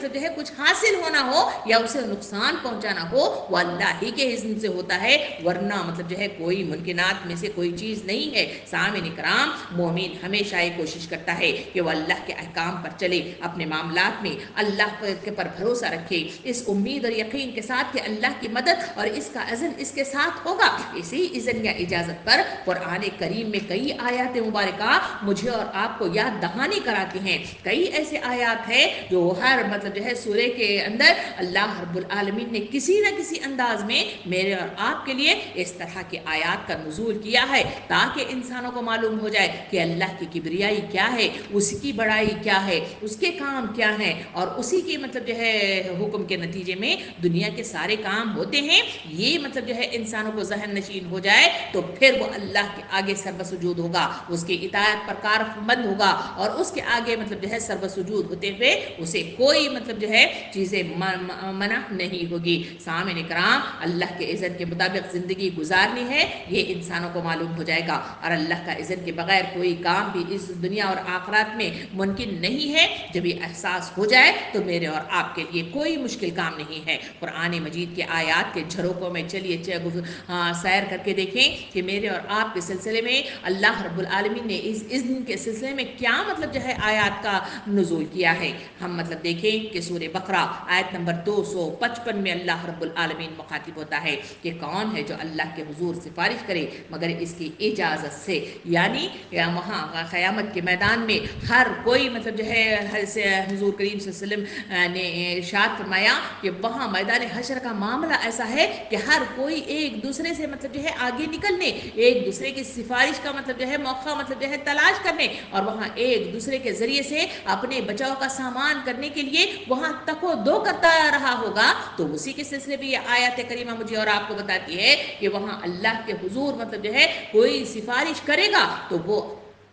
مطلب جو ہے کچھ حاصل ہونا ہو یا اسے نقصان پہنچانا ہو وہ اللہ ہی کے اذن سے ہوتا ہے، ورنہ مطلب جو ہے کوئی ممکنات میں سے کوئی چیز نہیں ہے۔ سامعین کرام، مومن ہمیشہ یہ کوشش کرتا ہے کہ وہ اللہ کے احکام پر چلے، اپنے معاملات میں اللہ پر بھروسہ رکھے، اس امید اور یقین کے ساتھ کہ اللہ کی مدد اور اس کا اذن اس کے ساتھ ہوگا۔ اسی اذن یا اجازت پر قرآن کریم میں کئی آیات مبارکہ مجھے اور آپ کو یاد دہانی کراتی ہیں۔ کئی ایسے آیات ہیں جو ہر مطلب جو ہے سورے کے اندر اللہ رب العالمین نے کسی نہ کسی انداز میں میرے اور آپ کے لیے اس طرح کے آیات کا نزول کیا ہے، تاکہ انسانوں کو معلوم ہو جائے کہ اللہ کی کبریائی کیا ہے، اس کی بڑائی کیا ہے، اس کے کام کیا ہیں، اور اسی کے مطلب جو ہے حکم کے نتیجے میں دنیا کے سارے کام ہوتے ہیں۔ یہ مطلب جو ہے انسانوں کو ذہن نشین ہو جائے تو پھر وہ اللہ کے آگے سر بسجود ہوگا، اس کی اطاعت پر کار بند ہوگا، اور اس کے آگے مطلب جو ہے سر بسجود ہوتے ہوئے اسے کوئی مطلب جو ہے چیزیں منع نہیں ہوگی۔ سامعین کرام، اللہ کے اذن کے مطابق زندگی گزارنی ہے، یہ انسانوں کو معلوم ہو جائے گا، اور اللہ کا اذن کے بغیر کوئی کام بھی اس دنیا اور آخرات میں ممکن نہیں ہے۔ جب یہ احساس ہو جائے تو میرے اور آپ کے لیے کوئی مشکل کام نہیں ہے۔ قرآن مجید کے آیات کے جھروکوں میں چلیے سیر کر کے دیکھیں کہ میرے اور آپ کے سلسلے میں اللہ رب العالمین نے اس اذن کے سلسلے میں کیا مطلب جو ہے آیات کا نزول کیا ہے۔ ہم مطلب دیکھیں کہ سورہ بقرہ آیت نمبر 255 میں اللہ رب العالمین مخاطب ہوتا ہے کہ کون ہے جو اللہ کے حضور سفارش کرے مگر اس کی اجازت سے، یعنی وہاں قیامت کے میدان میں ہر کوئی مطلب جو ہے حضور کریم صلی اللہ علیہ وسلم نے ارشاد فرمایا کہ وہاں میدان حشر کا معاملہ ایسا ہے کہ ہر کوئی ایک دوسرے سے مطلب جو ہے آگے نکلنے، ایک دوسرے کی سفارش کا مطلب جو ہے موقع مطلب جو ہے تلاش کرنے، اور وہاں ایک دوسرے کے ذریعے سے اپنے بچاؤ کا سامان کرنے کے لیے وہاں تک و دو کرتا رہا ہوگا۔ تو اسی کے سلسلے میں یہ آیت کریمہ مجھے اور آپ کو بتاتی ہے کہ وہاں اللہ کے حضور مطلب جو ہے کوئی سفارش کرے گا تو وہ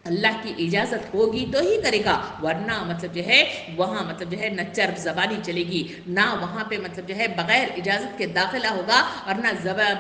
اللہ کی اجازت ہوگی تو ہی کرے گا، ورنہ مطلب جو ہے وہاں مطلب جو ہے نہ چرب زبانی چلے گی، نہ وہاں پہ مطلب جو ہے بغیر اجازت کے داخلہ ہوگا، اور نہ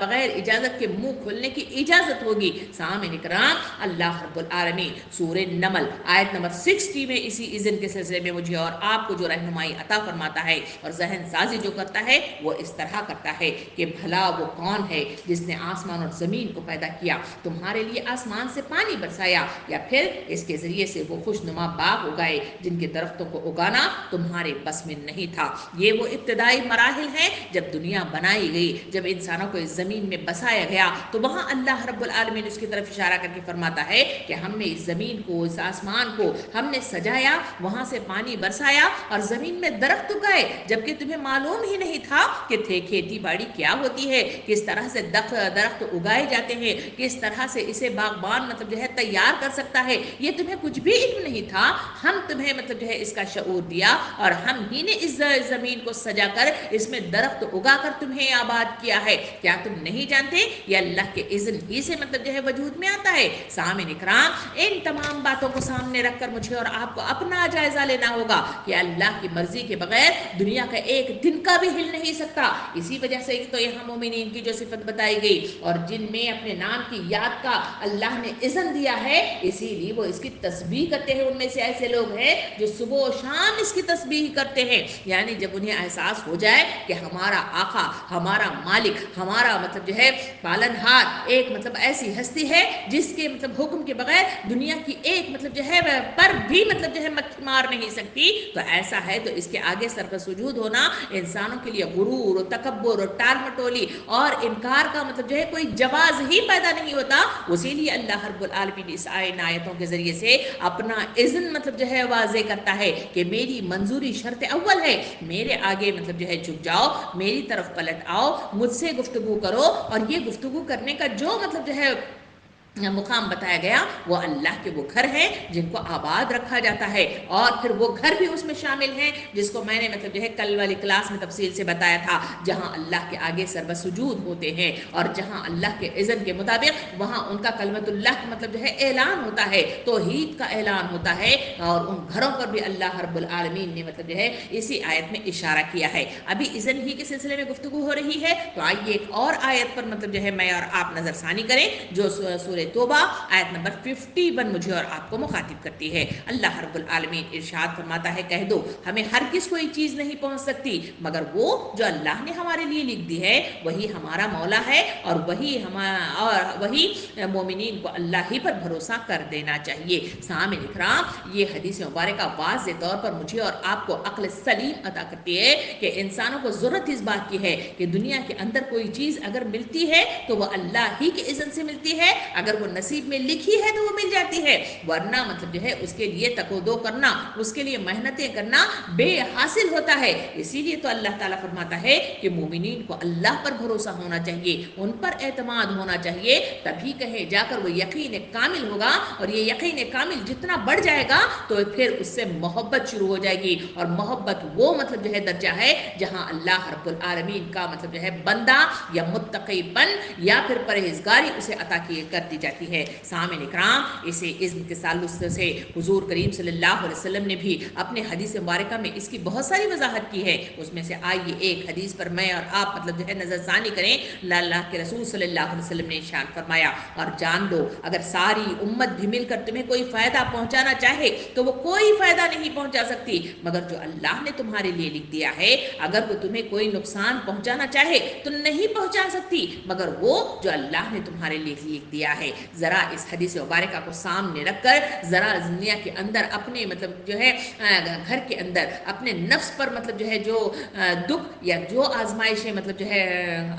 بغیر اجازت کے منہ کھولنے کی اجازت ہوگی۔ سامعین کرام، اللہ رب العالمین سورہ نمل آیت نمبر 60 میں اسی اذن کے سلسلے میں مجھے اور آپ کو جو رہنمائی عطا فرماتا ہے اور ذہن سازی جو کرتا ہے وہ اس طرح کرتا ہے کہ بھلا وہ کون ہے جس نے آسمان اور زمین کو پیدا کیا، تمہارے لیے آسمان سے پانی برسایا، یا پھر اس کے ذریعے سے وہ خوش نما باغ اگائے جن کے درختوں کو اگانا تمہارے بس میں نہیں تھا۔ یہ وہ ابتدائی مراحل ہیں جب دنیا بنائی گئی، جب انسانوں کو اس زمین میں بسایا گیا، تو وہاں اللہ رب العالمین اس کی طرف اشارہ کر کے فرماتا ہے کہ ہم نے اس زمین کو، اس آسمان کو ہم نے سجایا، وہاں سے پانی برسایا اور زمین میں درخت اگائے، جبکہ تمہیں معلوم ہی نہیں تھا کہ کھیتی باڑی کیا ہوتی ہے، کس طرح سے درخت اگائے جاتے ہیں، کس طرح سے اسے باغبان مطلب جو ہے تیار کر سکتا ہے، یہ تمہیں کچھ بھی علم نہیں تھا۔ ہم تمہیں مطلب جو ہے اس کا شعور دیا، اور ہم ہی نے اس زمین کو سجا کر اس میں درخت اگا کر تمہیں آباد کیا ہے۔ کیا تم نہیں جانتے یہ اللہ کے اذن ہی سے مطلب جو ہے وجود میں آتا ہے؟ سامعین کرام، ان تمام باتوں کو سامنے رکھ کر مجھے اور آپ کو اپنا جائزہ لینا ہوگا کہ اللہ کی مرضی کے بغیر دنیا کا ایک دن کا بھی ہل نہیں سکتا۔ اسی وجہ سے تو یہاں مومنین کی جو صفت بتائی گئی اور جن میں اپنے نام کی یاد کا اللہ نے اذن دیا ہے، اسی لیے وہ اس کی تسبیح کرتے ہیں۔ ان میں سے ایسے لوگ ہیں جو صبح و شام اس کی تسبیح کرتے ہیں، یعنی جب انہیں احساس ہو جائے کہ ہمارا آقا، ہمارا مالک، ہمارا مطلب جو ہے پالنہار ایک مطلب ایسی ہستی ہے جس کے مطلب حکم کے بغیر دنیا کی ایک مطلب جو ہے پر بھی مطلب جو ہے مکھی مار نہیں سکتی، تو ایسا ہے تو اس کے آگے سر پر سجود ہونا انسانوں کے لیے غرور و تکبر اور ٹال مٹولی اور انکار کا مطلب جو ہے کوئی جواز ہی پیدا نہیں ہوتا۔ اسی لیے اللہ رب العالمین اس آیتوں کے ذریعے سے اپنا اذن مطلب جو ہے واضح کرتا ہے کہ میری منظوری شرط اول ہے، میرے آگے مطلب جو ہے جھک جاؤ، میری طرف پلٹ آؤ، مجھ سے گفتگو کرو، اور یہ گفتگو کرنے کا جو مطلب جو ہے مقام بتایا گیا وہ اللہ کے وہ گھر ہیں جن کو آباد رکھا جاتا ہے، اور پھر وہ گھر بھی اس میں شامل ہیں جس کو میں نے مطلب جو ہے کل والی کلاس میں تفصیل سے بتایا تھا، جہاں اللہ کے آگے سر بسجود ہوتے ہیں، اور جہاں اللہ کے اذن کے مطابق وہاں ان کا کلمۃ اللہ مطلب جو ہے اعلان ہوتا ہے، توحید کا اعلان ہوتا ہے، اور ان گھروں پر بھی اللہ رب العالمین نے مطلب جو ہے اسی آیت میں اشارہ کیا ہے۔ ابھی اذن ہی کے سلسلے میں گفتگو ہو رہی ہے، تو آئیے ایک اور آیت پر مطلب جو ہے میں اور آپ نظر ثانی کریں جو سورہ توبہ آیت نمبر 51 مجھے اور آپ کو مخاطب کرتی ہے۔ اللہ رب العالمین ارشاد فرماتا ہے کہہ دو ہمیں ہرگز کوئی چیز نہیں پہنچ سکتی مگر وہ جو اللہ نے ہمارے لیے لکھ دی ہے، وہی ہمارا مولا ہے اور وہی مومنین کو اللہ ہی پر بھروسہ کر دینا چاہیے۔ سامعین اکرام، یہ حدیث مبارکہ واضح طور پر مجھے اور آپ کو عقل سلیم عطا کرتی ہے کہ انسانوں کو ضرورت اس بات کی ہے کہ دنیا کے اندر کوئی چیز اگر ملتی ہے تو وہ اللہ ہی کے اذن سے ملتی ہے، اگر وہ نصیب میں لکھی ہے تو وہ مل جاتی ہے، ورنہ مطلب جو ہے اس کے لیے تک و دو کرنا، اس کے لیے محنتیں کرنا بے حاصل ہوتا ہے۔ اسی لیے تو اللہ تعالیٰ فرماتا ہے کہ مومنین کو اللہ پر بھروسہ ہونا چاہیے، ان پر اعتماد ہونا چاہیے، تبھی کہیں جا کر وہ یقین کامل ہوگا، اور یہ یقین کامل جتنا بڑھ جائے گا تو پھر اس سے محبت شروع ہو جائے گی، اور محبت وہ مطلب جو ہے درجہ ہے جہاں اللہ رب العالمین کا مطلب جو ہے بندہ یا متقی پن یا پھر پرہیزگاری اسے عطا کرتی جاتی ہے۔ سامعین اکرام، اسے اذن کے تعلق سے حضور کریم صلی اللہ علیہ وسلم نے بھی اپنے حدیث مبارکہ میں اس کی بہت ساری وضاحت کی ہے۔ اس میں سے آئیے ایک حدیث پر میں اور آپ مطلب جو ہے نظر ثانی کریں۔ اللہ کے رسول صلی اللہ علیہ وسلم نے ارشاد فرمایا، اور جان لو اگر ساری امت بھی مل کر تمہیں کوئی فائدہ پہنچانا چاہے تو وہ کوئی فائدہ نہیں پہنچا سکتی مگر جو اللہ نے تمہارے لیے لکھ دیا ہے، اگر وہ تمہیں کوئی نقصان پہنچانا چاہے تو نہیں پہنچا سکتی مگر وہ جو اللہ نے تمہارے لیے لکھ دیا ہے۔ ذرا اس حدیث مبارکہ کو سامنے رکھ کر ذرا دنیا کے اندر اپنے مطلب جو ہے گھر کے اندر اپنے نفس پر مطلب جو ہے جو دکھ یا جو آزمائشیں مطلب جو ہے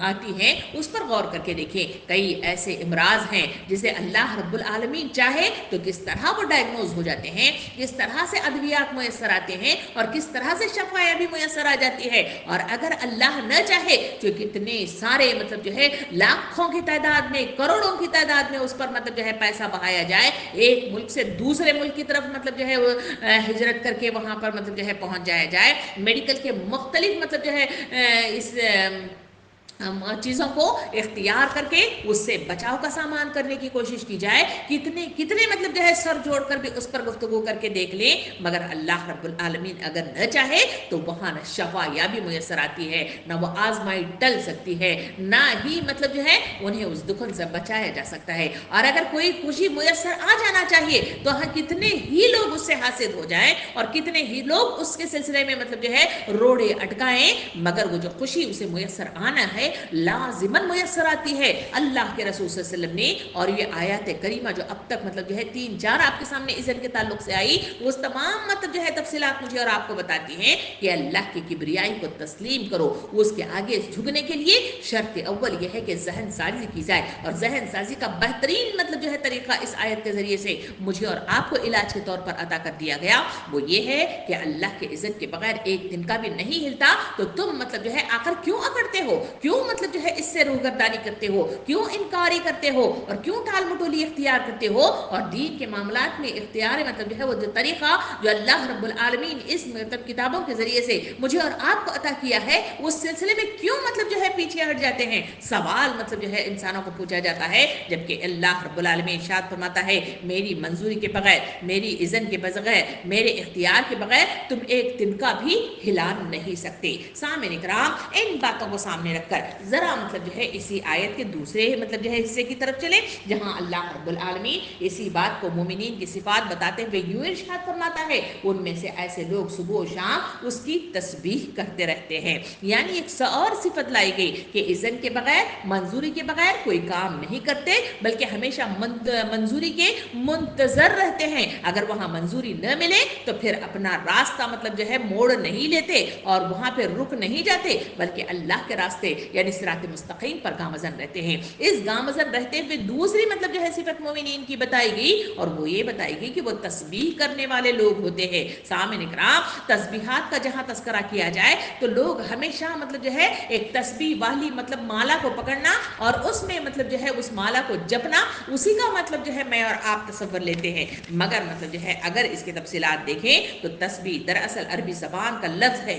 آتی ہیں اس پر غور کر کے دیکھیں۔ کئی ایسے امراض ہیں جسے اللہ رب العالمین چاہے تو کس طرح وہ ڈائگنوز ہو جاتے ہیں، کس طرح سے ادویات میسر آتے ہیں اور کس طرح سے شفائیں بھی میسر آ جاتی ہے، اور اگر اللہ نہ چاہے تو کتنے سارے مطلب جو ہے لاکھوں کی تعداد میں، کروڑوں کی تعداد میں اس پر مطلب جو ہے پیسہ بہایا جائے، ایک ملک سے دوسرے ملک کی طرف مطلب جو ہے ہجرت کر کے وہاں پر مطلب جو ہے پہنچ جایا جائے، میڈیکل کے مختلف مطلب جو ہے اس چیزوں کو اختیار کر کے اس سے بچاؤ کا سامان کرنے کی کوشش کی جائے، کتنے مطلب جو ہے سر جوڑ کر بھی اس پر گفتگو کر کے دیکھ لیں، مگر اللہ رب العالمین اگر نہ چاہے تو وہاں نہ شفا یابی میسر آتی ہے، نہ وہ آزمائی ٹل سکتی ہے، نہ ہی مطلب جو ہے انہیں اس دکھن سے بچایا جا سکتا ہے۔ اور اگر کوئی خوشی میسر آ جانا چاہیے تو ہاں کتنے ہی لوگ اس سے حاصل ہو جائیں اور کتنے ہی لوگ اس کے سلسلے میں مطلب جو ہے روڑے اٹکائیں، مگر وہ جو خوشی اسے میسر آنا ہے لازماً میسر آتی ہے۔ اللہ کے رسول صلی اللہ علیہ وسلم نے، اور یہ آیات کریمہ جو اب تک مطلب جو ہے 3-4 آپ کے سامنے اذن کے تعلق سے آئی، وہ تمام مطلب جو ہے تفصیلات مجھے اور آپ کو بتاتی ہیں کہ اللہ کی کبریائی کو تسلیم کرو، اس کے آگے جھکنے کے لیے شرط اول یہ ہے کہ ذہن سازی کی جائے، اور ذہن سازی کا بہترین مطلب جو ہے طریقہ اس آیت کے ذریعے سے مجھے اور آپ کو علاج کے طور پر عطا کر دیا گیا، وہ یہ ہے کہ اللہ کے اذن کے بغیر ایک دن کا بھی نہیں ہلتا، تو تم مطلب جو ہے آخر کیوں اکڑتے ہو، کیوں مطلب جو ہے اس سے روگردانی کرتے ہو، کیوں انکاری کرتے ہو اور کیوں ٹال مٹولی اختیار کرتے ہو، اور دین کے معاملات میں اختیار مطلب جو ہے وہ جو طریقہ جو اللہ رب العالمین اس مطلب کتابوں کے ذریعے سے مجھے اور آپ کو عطا کیا ہے، اس سلسلے میں کیوں مطلب جو ہے پیچھے ہٹ جاتے ہیں۔ سوال مطلب جو ہے انسانوں کو پوچھا جاتا ہے، جبکہ اللہ رب العالمین ارشاد فرماتا ہے میری منظوری کے بغیر، میری اذن کے بغیر، میرے اختیار کے بغیر تم ایک دن کا بھی ہلا نہیں سکتے۔ سامعین اکرام، ان باتوں کو سامنے رکھ کر ذرا مطلب جو ہے اسی آیت کے دوسرے مطلب جو ہے حصے کی طرف چلیں، جہاں اللہ رب العالمین اسی بات کو مومنین کی صفات بتاتے ہوئے یوں ارشاد فرماتا ہے، ان میں سے ایسے لوگ صبح و شام اس کی تسبیح کرتے رہتے ہیں، یعنی ایک اور صفت لائی گئی کہ اذن کے بغیر، منظوری کے بغیر کوئی کام نہیں کرتے، بلکہ ہمیشہ منظوری کے منتظر رہتے ہیں، اگر وہاں منظوری نہ ملے تو پھر اپنا راستہ مطلب جو ہے موڑ نہیں لیتے اور وہاں پہ رک نہیں جاتے، بلکہ اللہ کے راستے یعنی صراط مستقیم پر گامزن رہتے ہیں۔ اس گامزن رہتے ہوئے دوسری مطلب جو ہے صفت مومنین کی بتائی گئی، اور وہ یہ بتائی گئی کہ وہ تسبیح کرنے والے لوگ ہوتے ہیں۔ سامعین اکرام، تسبیحات کا جہاں تذکرہ کیا جائے تو لوگ ہمیشہ مطلب جو ہے ایک تسبیح والی مطلب مالا کو پکڑنا اور اس میں مطلب جو ہے اس مالا کو جپنا، اسی کا مطلب جو ہے میں اور آپ تصور لیتے ہیں، مگر مطلب جو ہے اگر اس کی تفصیلات دیکھیں تو تسبیح دراصل عربی زبان کا لفظ ہے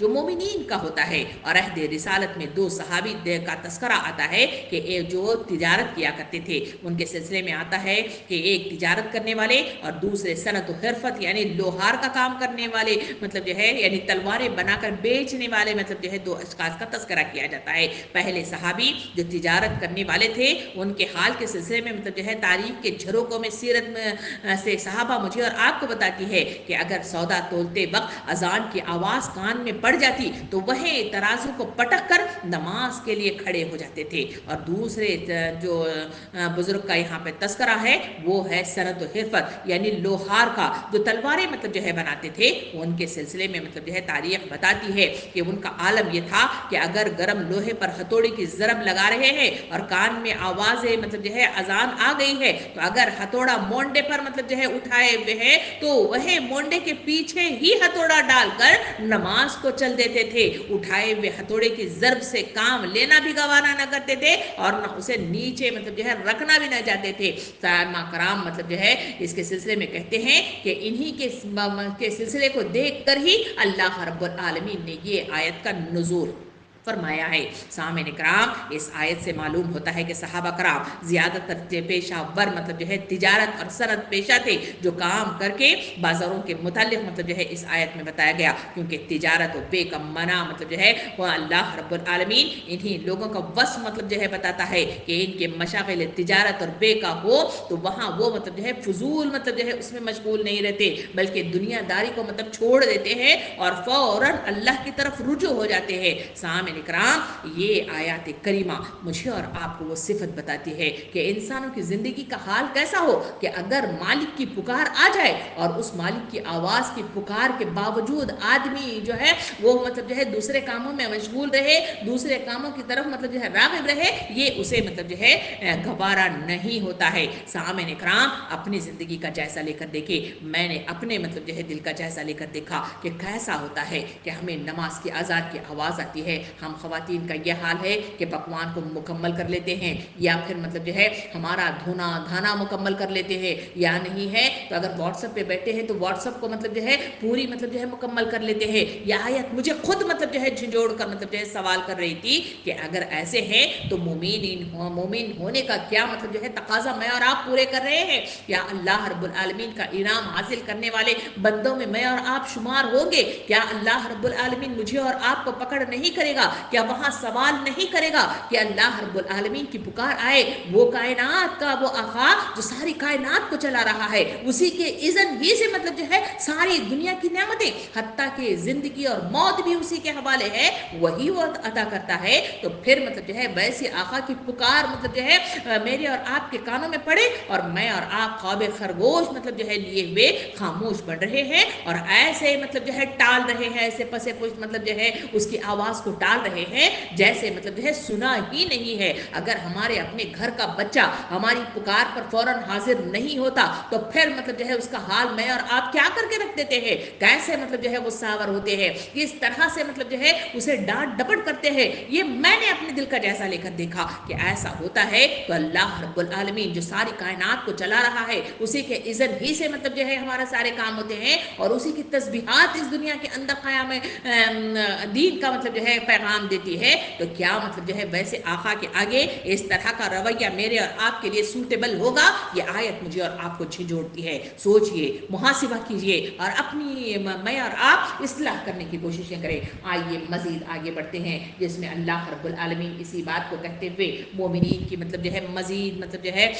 جو مومنین کا ہوتا ہے۔ اور عہد رسالت میں 2 صحابی کا تذکرہ آتا ہے کہ جو تجارت کیا کرتے تھے، ان کے سلسلے میں آتا ہے کہ ایک تجارت کرنے والے اور دوسرے صنعت و حرفت یعنی لوہار کا کام کرنے والے مطلب جو ہے یعنی تلواریں بنا کر بیچنے والے مطلب جو ہے 2 اشخاص کا تذکرہ کیا جاتا ہے۔ پہلے صحابی جو تجارت کرنے والے تھے، ان کے حال کے سلسلے میں مطلب جو ہے تاریخ کے جھروکوں میں سیرت میں سے صحابہ مجھے اور آپ کو بتاتی ہے کہ اگر سودا تولتے وقت اذان کی آواز کان میں پڑ جاتی تو وہ ترازو کو پٹک کر نماز کے لیے کھڑے ہو جاتے تھے۔ اور دوسرے جو بزرگ کا یہاں پہ تذکرہ ہے وہ ہے صنعت و حرفت یعنی لوہار کا، جو تلواریں مطلب جو ہے بناتے تھے، ان کے سلسلے میں مطلب جو ہے تاریخ بتاتی ہے کہ ان کا عالم یہ تھا کہ اگر گرم لوہے پر ہتھوڑی کی ضرب لگا رہے ہیں اور کان میں آوازیں مطلب جو ہے اذان آ گئی ہے، تو اگر ہتھوڑا مونڈے پر مطلب جو ہے اٹھائے ہوئے ہیں تو وہ مونڈے کے پیچھے ہی ہتھوڑا ڈال کر نماز کو چل دیتے تھے۔ اٹھائے ہوئے ہتھوڑے کی ضرب سے کام لینا بھی گوارا نہ کرتے تھے اور نہ اسے نیچے مطلب جو ہے رکھنا بھی نہ چاہتے تھے۔ صحابہ کرام مطلب جو ہے اس کے سلسلے میں کہتے ہیں کہ انہی کے سلسلے کو دیکھ کر ہی اللہ رب العالمین نے یہ آیت کا نزول فرمایا ہے۔ سامعین کرام، اس آیت سے معلوم ہوتا ہے کہ صحابہ کرام زیادہ تر پیشہ ور مطلب جو ہے تجارت اور صنعت پیشہ تھے، جو کام کر کے بازاروں کے متعلق مطلب جو ہے اس آیت میں بتایا گیا، کیونکہ تجارت و بے کا منع مطلب جو ہے وہ اللہ رب العالمین انہی لوگوں کا وصف مطلب جو ہے بتاتا ہے کہ ان کے مشاغل تجارت اور بے کا ہو تو وہاں وہ مطلب جو ہے فضول مطلب جو ہے اس میں مشغول نہیں رہتے، بلکہ دنیا داری کو مطلب چھوڑ دیتے ہیں اور فوراً اللہ کی طرف رجوع ہو جاتے ہیں۔ سامعین کرام، یہ آیات کریمہ مجھے اور آپ کو وہ صفت بتاتی ہے کہ انسانوں کی زندگی کا حال کیسا ہو کہ اگر مالک کی پکار آ جائے اور اس مالک کی آواز کی پکار کے باوجود آدمی جو ہے وہ مطلب جو ہے دوسرے کاموں میں مشغول رہے، دوسرے کاموں کی طرف مطلب جو ہے راغب رہے، یہ اسے مطلب جو ہے گوارا نہیں ہوتا ہے۔ سامعین کرام، اپنی زندگی کا جائزہ لے کر دیکھیں، میں نے اپنے مطلب جو ہے دل کا جائزہ لے کر دیکھا کہ کیسا ہوتا ہے کہ ہمیں نماز کی اذان کی آواز آتی ہے، ہم خواتین کا یہ حال ہے کہ پکوان کو مکمل کر لیتے ہیں یا پھر مطلب جو ہے ہمارا دھونا دھانا مکمل کر لیتے ہیں، یا نہیں ہے تو اگر واٹس ایپ پہ بیٹھے ہیں تو واٹس ایپ کو مطلب جو ہے پوری مطلب جو ہے مکمل کر لیتے ہیں۔ یہ آیت مجھے خود مطلب جو ہے جھنجھوڑ کر مطلب جو ہے سوال کر رہی تھی کہ اگر ایسے ہیں تو مومن ہونے کا کیا مطلب جو ہے تقاضا میں اور آپ پورے کر رہے ہیں؟ کیا اللہ رب العالمین کا انعام حاصل کرنے والے بندوں میں میں اور آپ شمار ہوں گے؟ کیا اللہ رب العالمین مجھے اور آپ کو پکڑ نہیں کرے گا؟ کیا وہاں سوال نہیں کرے گا کہ اللہ رب العالمین کی پکار آئے، وہ کائنات کا وہ آقا جو ساری کائنات کو چلا رہا ہے، اسی کے اذن ہی سے مطلب جو ہے ساری دنیا کی نعمتیں حتیٰ کہ زندگی اور موت بھی اسی کے حوالے ہے، وہی وہ عطا کرتا ہے، تو پھر مطلب جو ہے ویسے آقا کی پکار مطلب جو ہے میرے اور آپ کے کانوں میں پڑے اور میں اور آپ خواب خرگوش مطلب جو ہے لیے ہوئے خاموش بن رہے ہیں اور ایسے مطلب جو ہے ٹال رہے ہیں، ایسے پسے پشت مطلب جو ہے اس کی آواز کو ٹال رہے ہیں جیسے مطلب جو ہے سنا ہی نہیں ہے۔ اگر ہمارے اپنے گھر کا بچہ ہماری پکار پر فوراً حاضر نہیں ہوتا تو پھر مطلب جو ہے اس کا حال میں اور آپ کیا کر کے رکھ دیتے ہیں، کیسے مطلب جو ہے وہ ساور ہوتے ہیں، کس طرح سے مطلب جو ہے اسے ڈانٹ ڈپٹ کرتے ہیں۔ یہ میں نے اپنے دل کا جیسا لے کر دیکھا کہ ایسا ہوتا ہے تو اللہ رب العالمین جو ساری کائنات کو چلا رہا ہے، اسی کے اذن ہی سے مطلب جو ہے ہمارے سارے کام ہوتے ہیں اور اسی کی تسبیحات اس دنیا کے اندر قیام دین کا مطلب جو ہے پیغام دیتی ہے، تو کیا مطلب جو ہے ویسے آقا کے آگے اس طرح کا رویہ میرے اور آپ کے لیے سوٹیبل ہوگا؟ یہ آیت مجھے اور آپ کو جھنجھوڑتی ہے۔ سوچئے، محاسبہ کیجئے اور اپنی میں اور آپ اصلاح کرنے کی کوششیں کریں۔ آئیے مزید آگے بڑھتے ہیں، جس میں اللہ رب العالمین اسی بات کو کہتے ہوئے مومنین کی مطلب جو ہے مزید مطلب جو ہے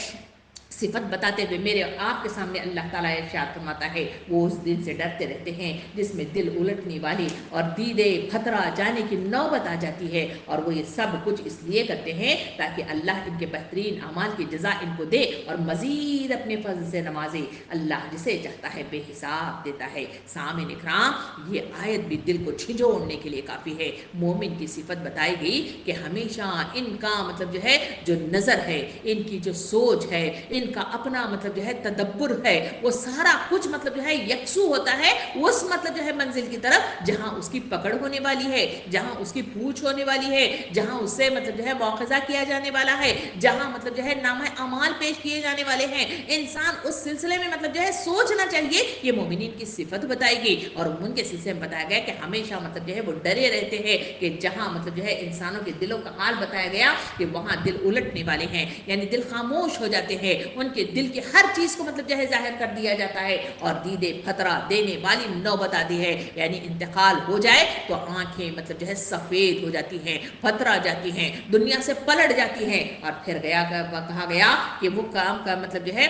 صفت بتاتے ہوئے میرے اور آپ کے سامنے اللہ تعالیٰ ارشاد فرماتا ہے، وہ اس دن سے ڈرتے رہتے ہیں جس میں دل الٹنے والی اور دیدے پھترا جانے کی نوبت آ جاتی ہے، اور وہ یہ سب کچھ اس لیے کرتے ہیں تاکہ اللہ ان کے بہترین اعمال کی جزا ان کو دے اور مزید اپنے فضل سے نوازے۔ اللہ جسے چاہتا ہے بے حساب دیتا ہے۔ سامعین اکرام، یہ آیت بھی دل کو جھنجھوڑنے کے لیے کافی ہے۔ مومن کی صفت بتائی گئی کہ ہمیشہ ان کا مطلب جو ہے جو نظر ہے، ان کی جو سوچ ہے، ان کا اپنا مطلب جو ہے تدبر ہے، وہ سارا کچھ مطلب جو ہے یکسو ہوتا ہے اس مطلب جو ہے منزل کی طرف جہاں اس کی پکڑ ہونے والی ہے، جہاں اس کی پوچھ ہونے والی ہے، جہاں اس سے مطلب جو ہے مواخذہ کیا جانے والا ہے، جہاں مطلب جو ہے نامہ اعمال پیش کیے جانے والے ہیں۔ انسان اس سلسلے میں مطلب جو ہے سوچنا چاہیے۔ یہ مومنین کی صفت بتائی گئی اور ان کے سلسلے میں بتایا گیا کہ ہمیشہ مطلب جو ہے وہ ڈرے رہتے ہیں کہ جہاں مطلب جو ہے انسانوں کے دلوں کا حال بتایا گیا کہ وہاں دل الٹنے والے ہیں، یعنی دل خاموش ہو جاتے ہیں، ان کے دل کی ہر چیز کو مطلب جو ہے ظاہر کر دیا جاتا ہے اور دیدے خطرہ دینے والی نوبت آتی ہے، یعنی انتقال ہو جائے تو آنکھیں مطلب جو ہے سفید ہو جاتی ہیں، پتھرا جاتی ہیں، دنیا سے پلٹ جاتی ہیں، اور پھر کہا گیا کہ وہ کام کا مطلب جو ہے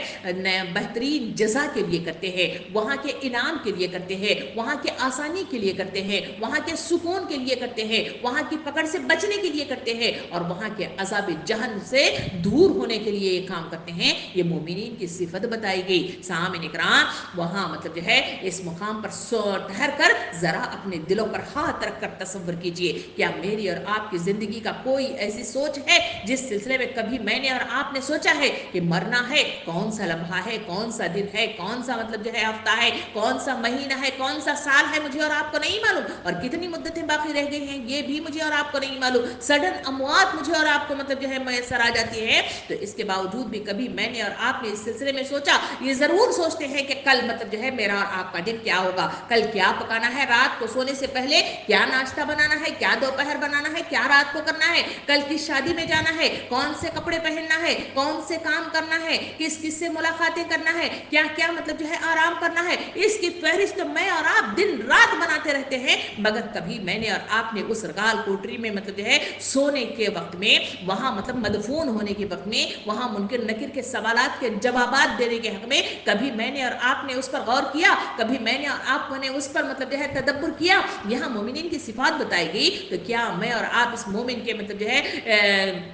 بہترین جزا کے لیے کرتے ہیں، وہاں کے انعام کے لیے کرتے ہیں، وہاں کے آسانی کے لیے کرتے ہیں، وہاں کے سکون کے لیے کرتے ہیں، وہاں کی پکڑ سے بچنے کے لیے کرتے ہیں، اور وہاں کے عذاب جہنم سے دور ہونے کے لیے یہ کام کرتے ہیں۔ یہ مومنین کی صفت بتائی گئی۔ سامعین اکرام، وہاں مطلب جو ہے اس مقام پر ٹھہر کر ذرا اپنے دلوں پر ہاتھ رکھ کر تصور کیجئے، کیا میری اور آپ کی زندگی کا کوئی ایسی سوچ ہے جس سلسلے میں کبھی میں نے اور آپ نے سوچا ہے کہ مرنا ہے، کون سا لمحہ ہے، کون سا دن ہے، کون سا مطلب جو ہے ہفتہ ہے، کون سا مہینہ ہے، کون سا سال ہے، مجھے اور آپ کو نہیں معلوم، اور کتنی مدتیں باقی رہ گئی ہیں یہ بھی مجھے اور آپ کو نہیں معلوم۔ سڈن اموات مجھے اور آپ کو مطلب جو ہے میسر آ جاتی ہے، تو اس کے باوجود بھی کبھی میں نے اور آپ نے اس سلسلے میں سوچا؟ یہ ضرور سوچتے ہیں کہ کل مطلب جو ہے میرا اور آپ کا دن کیا ہوگا، کل کیا پکانا ہے، رات کو سونے سے پہلے کیا ناشتہ بنانا ہے، کیا دوپہر بنانا ہے، کیا رات کو کرنا ہے، کل کس شادی میں جانا ہے، کون سے کپڑے پہننا ہے، کون سے کام کرنا ہے، کس کس سے ملاقاتیں کرنا ہے، کیا کیا مطلب جو ہے آرام کرنا ہے، اس کی فہرست تو میں اور آپ دن رات بناتے رہتے ہیں، مگر کبھی میں نے اور آپ نے اس رگال کوٹری میں مطلب جو ہے سونے کے وقت میں، وہاں مطلب مدفون ہونے کے وقت میں، وہاں منکر نکر کے سوالات کے جوابات دینے کے حق میں کبھی میں نے اور آپ نے اس پر غور کیا، کبھی میں نے اور آپ نے اس پر مطلب جو ہے تدبر کیا؟ یہاں مومنین کی صفات بتائی گئی، تو کیا میں اور آپ اس مومن کے مطلب جو ہے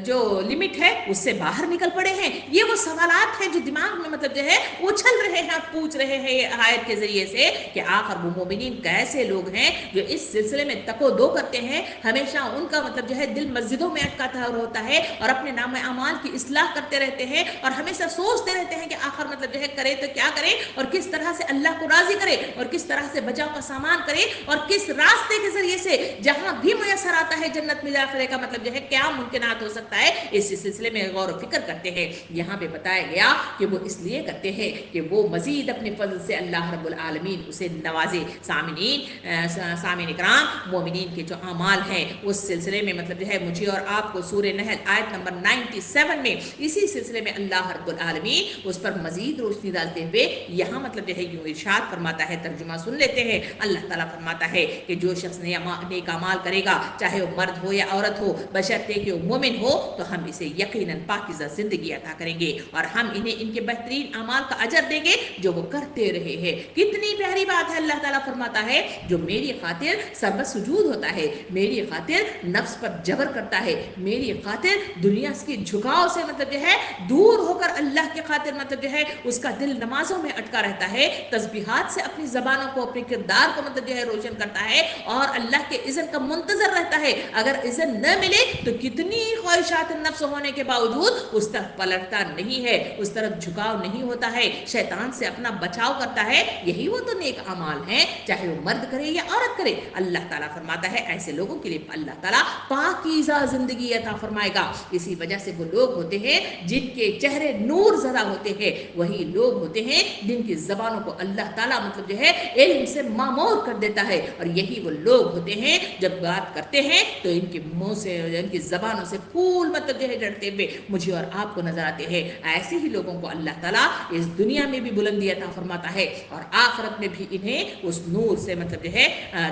جو لمٹ ہے اس سے باہر نکل پڑے ہیں؟ یہ وہ سوالات ہیں جو دماغ میں مطلب جو ہے اچھل رہے ہیں اور پوچھ رہے ہیں یہ آیت کے ذریعے سے کہ آخر وہ مومنین کیسے لوگ ہیں جو اس سلسلے میں تک و دو کرتے ہیں، ہمیشہ ان کا مطلب جو ہے دل مسجدوں میں اٹکا ہوتا ہے اور اپنے نام اعمال کی اصلاح کرتے رہتے ہیں اور ہمیشہ سوچتے رہتے ہیں کہ آخر مطلب جو ہے کرے تو کیا کرے اور کس طرح سے اللہ کو راضی کرے اور کس طرح سے بچاؤ کا سامان کرے اور کس راستے کے ذریعے سے جہاں بھی میسر آتا ہے جنت میں داخلے کا مطلب جو ہے کیا ممکنات ہو سکتا ہے، اس سلسلے میں غور و فکر کرتے ہیں۔ یہاں پہ بتایا گیا کہ وہ اس لیے کرتے ہیں کہ وہ مزید اپنے فضل سے اللہ رب العالمین اسے نوازے۔ سامعین اکرام، مومنین کے جو اعمال ہیں اس سلسلے میں مطلب جو ہے مجھے اور آپ کو سورہ نحل آیت نمبر 97 میں اسی سلسلے میں اللہ رب العالمین اس پر مزید روشنی ڈالتے ہوئے یہاں مطلب جو ہے یوں ارشاد فرماتا ہے، ترجمہ سن لیتے ہیں۔ اللہ تعالیٰ فرماتا ہے کہ جو شخص نیک اعمال کرے گا، چاہے وہ مرد ہو یا عورت ہو، بشرطے کہ وہ مومن ہو، تو ہم اسے یقیناً پاکیزہ زندگی عطا کریں گے اور ہم انہیں ان کے بہترین اعمال کا اجر دیں گے جو وہ کرتے رہے ہیں۔ کتنی پیاری بات ہے، اللہ تعالیٰ فرماتا ہے جو میری خاطر سربت سجود ہوتا ہے، میری خاطر نفس پر جبر کرتا ہے، میری خاطر دنیا کی جھکاؤ سے مطلب جو ہے دور ہو کر اللہ کے خاطر مطلب جو ہے اس کا دل نمازوں میں اٹکا رہتا ہے، تسبیحات سے اپنی زبانوں کو، اپنے کردار کو مطلب جو ہے روشن کرتا ہے اور اللہ کے اذن کا منتظر رہتا ہے، اگر اذن نہ ملے تو کتنی خواہشات نفس ہونے کے باوجود اس طرف پلٹتا نہیں ہے، اس طرف جھکاؤ نہیں ہوتا ہے، شیطان سے اپنا بچاؤ کرتا ہے۔ یہی وہ تو نیک اعمال ہیں، چاہے وہ مرد کرے یا عورت کرے۔ اللہ تعالیٰ فرماتا ہے ایسے لوگوں کے لیے اللہ تعالیٰ پاکیزہ زندگی عطا فرمائے گا۔ اسی وجہ سے وہ لوگ ہوتے ہیں جن کے چہرے نور زدہ ہوتے ہیں، وہی لوگ ہوتے ہیں جن کی زبانوں کو اللہ تعالیٰ مطلب جو ہے علم سے معمور کر دیتا ہے، اور یہی وہ لوگ ہوتے ہیں جب بات کرتے ہیں تو ان کے منہ سے، ان کی زبانوں سے پھول مطلب جو ہے جڑتے ہوئے مجھے اور آپ کو نظر آتے ہیں۔ ایسے ہی لوگوں کو اللہ تعالیٰ اس دنیا میں بھی بلندی عطا فرماتا ہے اور آخرت میں بھی انہیں اس نور سے مطلب جو ہے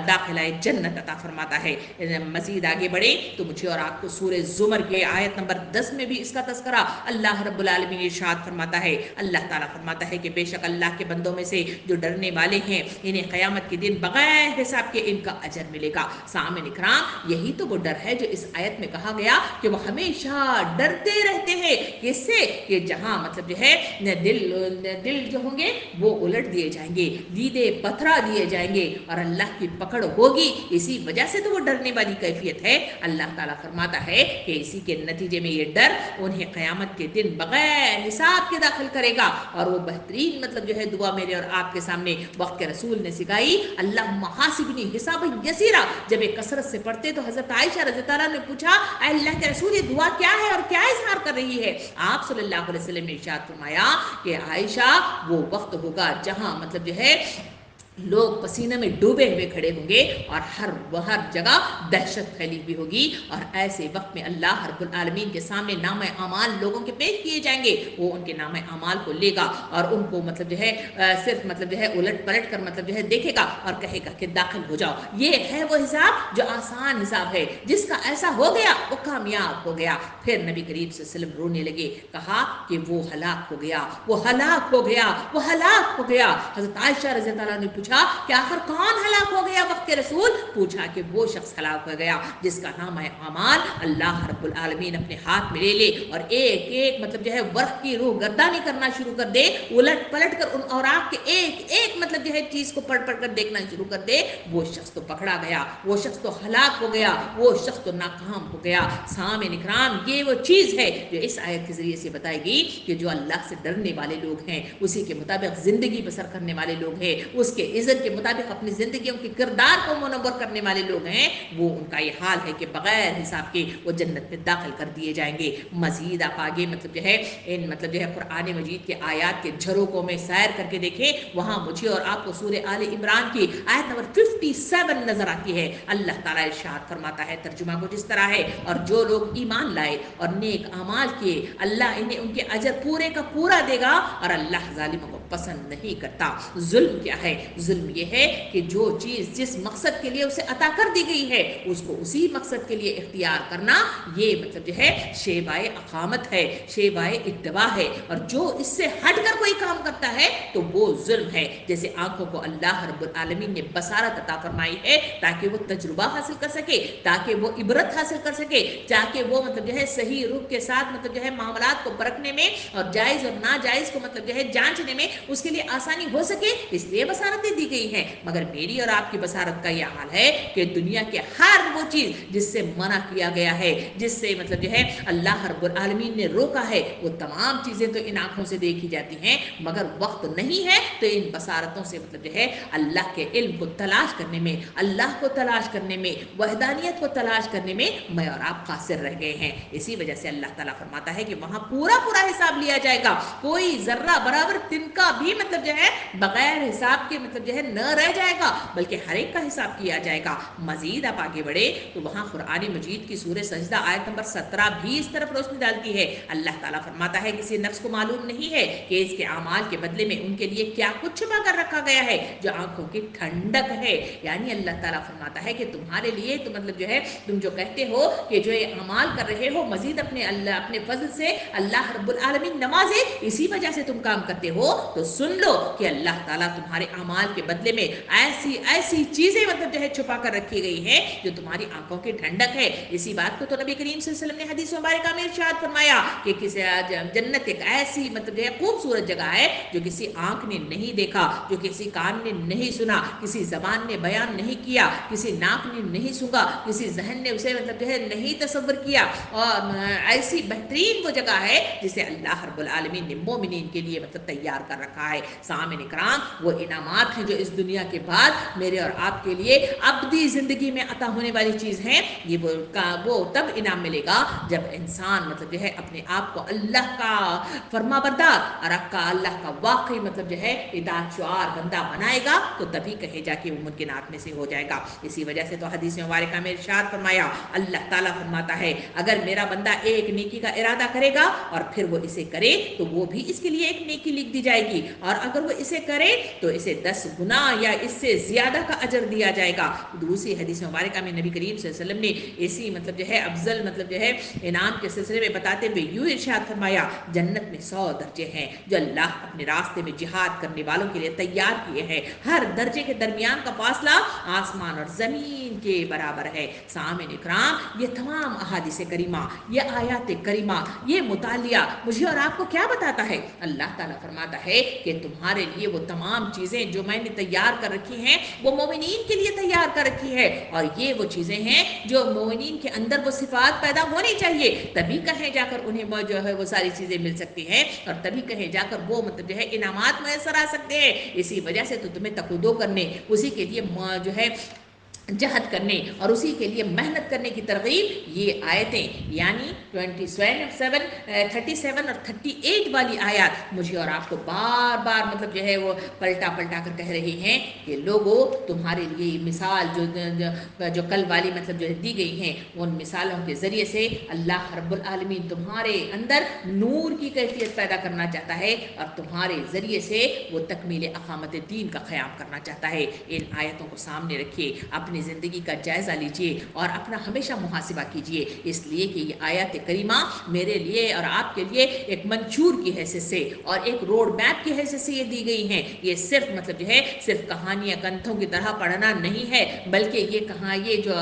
داخلہ جنت عطا فرماتا ہے۔ مزید آگے بڑھے تو مجھے اور آپ کو سورہ زمر کے آیت نمبر 10 میں بھی اس کا تذکرہ اللہ رب العالمین ارشاد فرماتا ہے۔ اللہ تعالیٰ فرماتا ہے کہ بے شک اللہ کے بندوں میں سے جو ڈرنے والے ہیں انہیں قیامت کے دن بغیر حساب کے ان کا اجر ملے گا۔ سامعین اکرام، یہی تو وہ ڈر ہے جو اس آیت میں کہا گیا کہ وہ ہمیشہ ڈرتے رہتے ہیں، کس سے؟ کہ جہاں مطلب جو ہے دل جو ہوں گے وہ الٹ دیے جائیں گے، دیدے پتھرا دیے جائیں گے اور اللہ کی پکڑ ہوگی. اسی وجہ سے تو وہ ڈرنے والی کیفیت ہے. اللہ تعالیٰ فرماتا ہے کہ اسی کے نتیجے میں یہ ڈر انہیں قیامت کے دن بغیر حساب کے داخل کرے گا. اور وہ بہترین مطلب جو ہے دعا میرے اور آپ کے سامنے وقت کے رسول نے سکھائی، اللہم حاسبنی حسابا یسیرا. جب یہ کثرت سے پڑھتے تو حضرت عائشہ رضی اللہ عنہا نے پوچھا، اے اللہ کے رسول یہ دعا کیا ہے اور کیا اظہار کر رہی ہے؟ آپ صلی اللہ علیہ وسلم نے ارشاد فرمایا کہ عائشہ وہ وقت ہوگا جہاں مطلب جو ہے لوگ پسینے میں ڈوبے ہوئے کھڑے ہوں گے اور ہر جگہ دہشت پھیلی ہوئی ہوگی. اور ایسے وقت میں اللہ رب العالمین کے سامنے نام اعمال لوگوں کے پیش کیے جائیں گے. وہ ان کے نام اعمال کو لے گا اور ان کو مطلب جو ہے صرف مطلب جو ہے الٹ پلٹ کر مطلب جو ہے دیکھے گا اور کہے گا کہ داخل ہو جاؤ. یہ ہے وہ حساب جو آسان حساب ہے، جس کا ایسا ہو گیا وہ کامیاب ہو گیا. پھر نبی کریم صلی اللہ علیہ وسلم رونے لگے، کہا کہ وہ ہلاک ہو گیا، وہ ہلاک ہو گیا، وہ ہلاک ہو گیا. حضرت عائشہ رضی اللہ عنہا نے پوچھا کہ آخر کون ہلاک ہو گیا وقت کے رسول؟ پوچھا کہ وہ شخص ہلاک ہو گیا جس کا نام ہے اعمال اللہ رب العالمین اپنے ہاتھ میں لے لے اور ایک ایک مطلب جو ہے ورق کی روح گردانی کرنا شروع کر دے، الٹ پلٹ کر ان اوراق کے ایک ایک مطلب جو ہے چیز کو پڑھ پڑھ کر دیکھنا شروع کر دے. وہ شخص تو پکڑا گیا، وہ شخص تو ہلاک ہو گیا، وہ شخص تو ناکام ہو گیا. سامعین اکرام، یہ وہ چیز ہے جو اس آیت کے ذریعے سے بتائے گی کہ جو اللہ سے ڈرنے والے لوگ ہیں، اسی کے مطابق زندگی بسر کرنے والے لوگ ہیں، اس کے عزت کے مطابق اپنی زندگیوں کے کردار کو منور کرنے والے لوگ ہیں، وہ ان کا یہ حال ہے کہ بغیر حساب کے وہ جنت میں داخل کر دیے جائیں گے. مزید آپ آگے مطلب جو ہے ان مطلب جو ہے قرآن مجید کے آیات کے جھروکوں میں سیر کر کے دیکھیں، وہاں مجھے اور آپ کو سورہ آل عمران کی آیت نمبر 57 نظر آتی ہے. اللہ تعالیٰ ارشاد فرماتا ہے، ترجمہ کچھ اس طرح ہے، اور جو لوگ ایمان لائے اور نیک اعمال کیے اللہ انہیں ان کے اجر پورے کا پورا دے گا اور اللہ ظالموں کو پسند نہیں کرتا. ظلم کیا ہے؟ ظلم یہ ہے کہ جو چیز جس مقصد کے لیے اسے عطا کر دی گئی ہے اس کو اسی مقصد کے لیے اختیار کرنا، یہ مطلب جو ہے شیبائے اقامت ہے، شیبائے اتباع ہے. اور جو اس سے ہٹ کر کوئی کام کرتا ہے تو وہ ظلم ہے. جیسے آنکھوں کو اللہ رب العالمین نے بصارت عطا فرمائی ہے تاکہ وہ تجربہ حاصل کر سکے، تاکہ وہ عبرت حاصل کر سکے، تاکہ وہ مطلب جو ہے صحیح روح کے ساتھ مطلب جو ہے معاملات کو پرکھنے میں اور جائز اور ناجائز کو مطلب جو ہے جانچنے میں اس کے لیے آسانی ہو سکے، اس لیے بصارتیں دی گئی ہیں. مگر میری اور آپ کی بصارت کا یہ حال ہے کہ دنیا کے ہر وہ چیز جس سے منع کیا گیا ہے، جس سے مطلب جو ہے اللہ رب العالمین نے روکا ہے، وہ تمام چیزیں تو ان آنکھوں سے دیکھی جاتی ہیں، مگر وقت نہیں ہے تو ان بصارتوں سے مطلب جو ہے اللہ کے علم کو تلاش کرنے میں، اللہ کو تلاش کرنے میں، وحدانیت کو تلاش کرنے میں میں اور آپ قاصر رہ گئے ہیں. اسی وجہ سے اللہ تعالیٰ فرماتا ہے کہ وہاں پورا حساب لیا جائے گا، کوئی ذرہ برابر تنکا بھی مطلب جو ہے بغیر حساب کے مطلب جو ہے نہ رہ جائے گا، بلکہ ہر ایک کا حساب کیا جائے گا. مزید آپ آگے بڑھے تو وہاں قرآن مجید کی سورہ سجدہ آیت نمبر 17 بھی اس طرف روشنی ڈالتی ہے. اللہ تعالیٰ فرماتا ہے کسی نفس کو معلوم نہیں ہے کہ اس کے اعمال کے بدلے میں ان کے لیے کیا کچھ چھپا کر رکھا گیا ہے جو آنکھوں کی ٹھنڈک ہے. یعنی اللہ تعالیٰ فرماتا ہے کہ تمہارے لیے تو مطلب جو ہے تم جو کہتے ہو کہ جو یہ اعمال کر رہے ہو مزید اپنے فضل سے اللہ رب العالمین نوازے، اسی وجہ سے تم کام کرتے ہو، تو سن لو کہ اللہ تعالیٰ تمہارے اعمال کے بدلے میں ایسی چیزیں مطلب جو ہے چھپا کر رکھی گئی ہیں جو تمہاری آنکھوں کی ٹھنڈک ہے. اسی بات کو تو نبی کریم صلی اللہ علیہ وسلم نے حدیث مبارکہ میں ارشاد فرمایا کہ کسی جنت ایک ایسی مطلب جو ہے خوبصورت جگہ ہے جو کسی آنکھ نے نہیں دیکھا، جو کسی کان نے نہیں سنا، کسی زبان نے بیان نہیں کیا، کسی ناک نے نہیں سونگا، کسی ذہن نے اسے مطلب جو ہے نہیں تصور کیا. اور ایسی بہترین وہ جگہ ہے جسے اللہ رب العالمین نے مومنین کے لیے مطلب تیار کر رکھا ہے. سامعین اکرام، وہ انعامات ہیں جو اس دنیا کے بعد میرے اور آپ کے لیے ابدی زندگی میں عطا ہونے والی چیز ہیں. یہ وہ تب انعام ملے گا جب انسان مطلب جو ہے اپنے آپ کو اللہ کا فرما بردار اور اللہ کا واقعی مطلب جو ہے اطاعت شعار بندہ بنائے گا، تو تبھی کہے جا کے وہ ممکنات میں سے ہو جائے گا. اسی وجہ سے تو حدیث مبارکہ میں ارشاد فرمایا، اللہ تعالیٰ فرماتا ہے اگر میرا بندہ ایک نیکی کا ارادہ کرے گا اور پھر وہ اسے کرے تو وہ بھی اس کے لیے ایک نیکی لکھ دی جائے گی، اور اگر وہ اسے کرے تو اسے 10 گنا یا اس سے زیادہ کا اجر دیا جائے گا۔ دوسری حدیث مبارکہ میں نبی کریم صلی اللہ علیہ وسلم نے اسی مطلب جو ہے افضل مطلب جو ہے انعام کے سلسلے میں بتاتے ہوئے یوں ارشاد فرمایا، جنت میں 100 درجے ہیں جو اللہ اپنے راستے میں جہاد کرنے والوں کے لیے تیار کیے ہیں، ہر درجے کے درمیان کا فاصلہ آسمان اور زمین کے برابر ہے۔ سامعین اکرام، یہ تمام احادیث کریمہ، یہ آیات کریمہ، یہ مطالعہ مجھے اور آپ کو کیا بتاتا ہے؟ اللہ تعالیٰ فرماتا ہے کہ تمہارے لیے وہ تمام چیزیں جو میں نے تیار کر رکھی ہیں وہ مومنین کے لیے تیار کر رکھی ہے، اور یہ وہ چیزیں ہیں جو مومنین کے اندر وہ صفات پیدا ہونی چاہیے، تبھی کہیں جا کر انہیں جو ہے وہ ساری چیزیں مل سکتی ہیں، اور تبھی کہیں جا کر وہ مطلب جو ہے انعامات میسر آ سکتے ہیں۔ اسی وجہ سے تو تمہیں تقدو کرنے، اسی کے لیے جو ہے جہد کرنے اور اسی کے لیے محنت کرنے کی ترغیب یہ آیتیں یعنی 37 اور 38 والی آیات مجھے اور آپ کو بار بار مطلب جو ہے وہ پلٹا کر کہہ رہی ہیں کہ لوگوں تمہارے لیے مثال جو کل والی مطلب جو دی گئی ہیں ان مثالوں کے ذریعے سے اللہ رب العالمین تمہارے اندر نور کی کیفیت پیدا کرنا چاہتا ہے اور تمہارے ذریعے سے وہ تکمیل اقامت دین کا قیام کرنا چاہتا ہے۔ ان آیتوں کو سامنے رکھیے، اپنی زندگی کا جائزہ لیجئے اور اپنا ہمیشہ محاسبہ کیجئے، اس لیے کہ یہ آیات کریمہ میرے لیے اور آپ کے لیے ایک منشور کی حیثیت سے اور ایک روڈ میپ کی حیثیت سے یہ دی گئی ہیں۔ یہ صرف مطلب جو ہے صرف کہانیاں کنتھوں کی طرح پڑھنا نہیں ہے، بلکہ یہ جو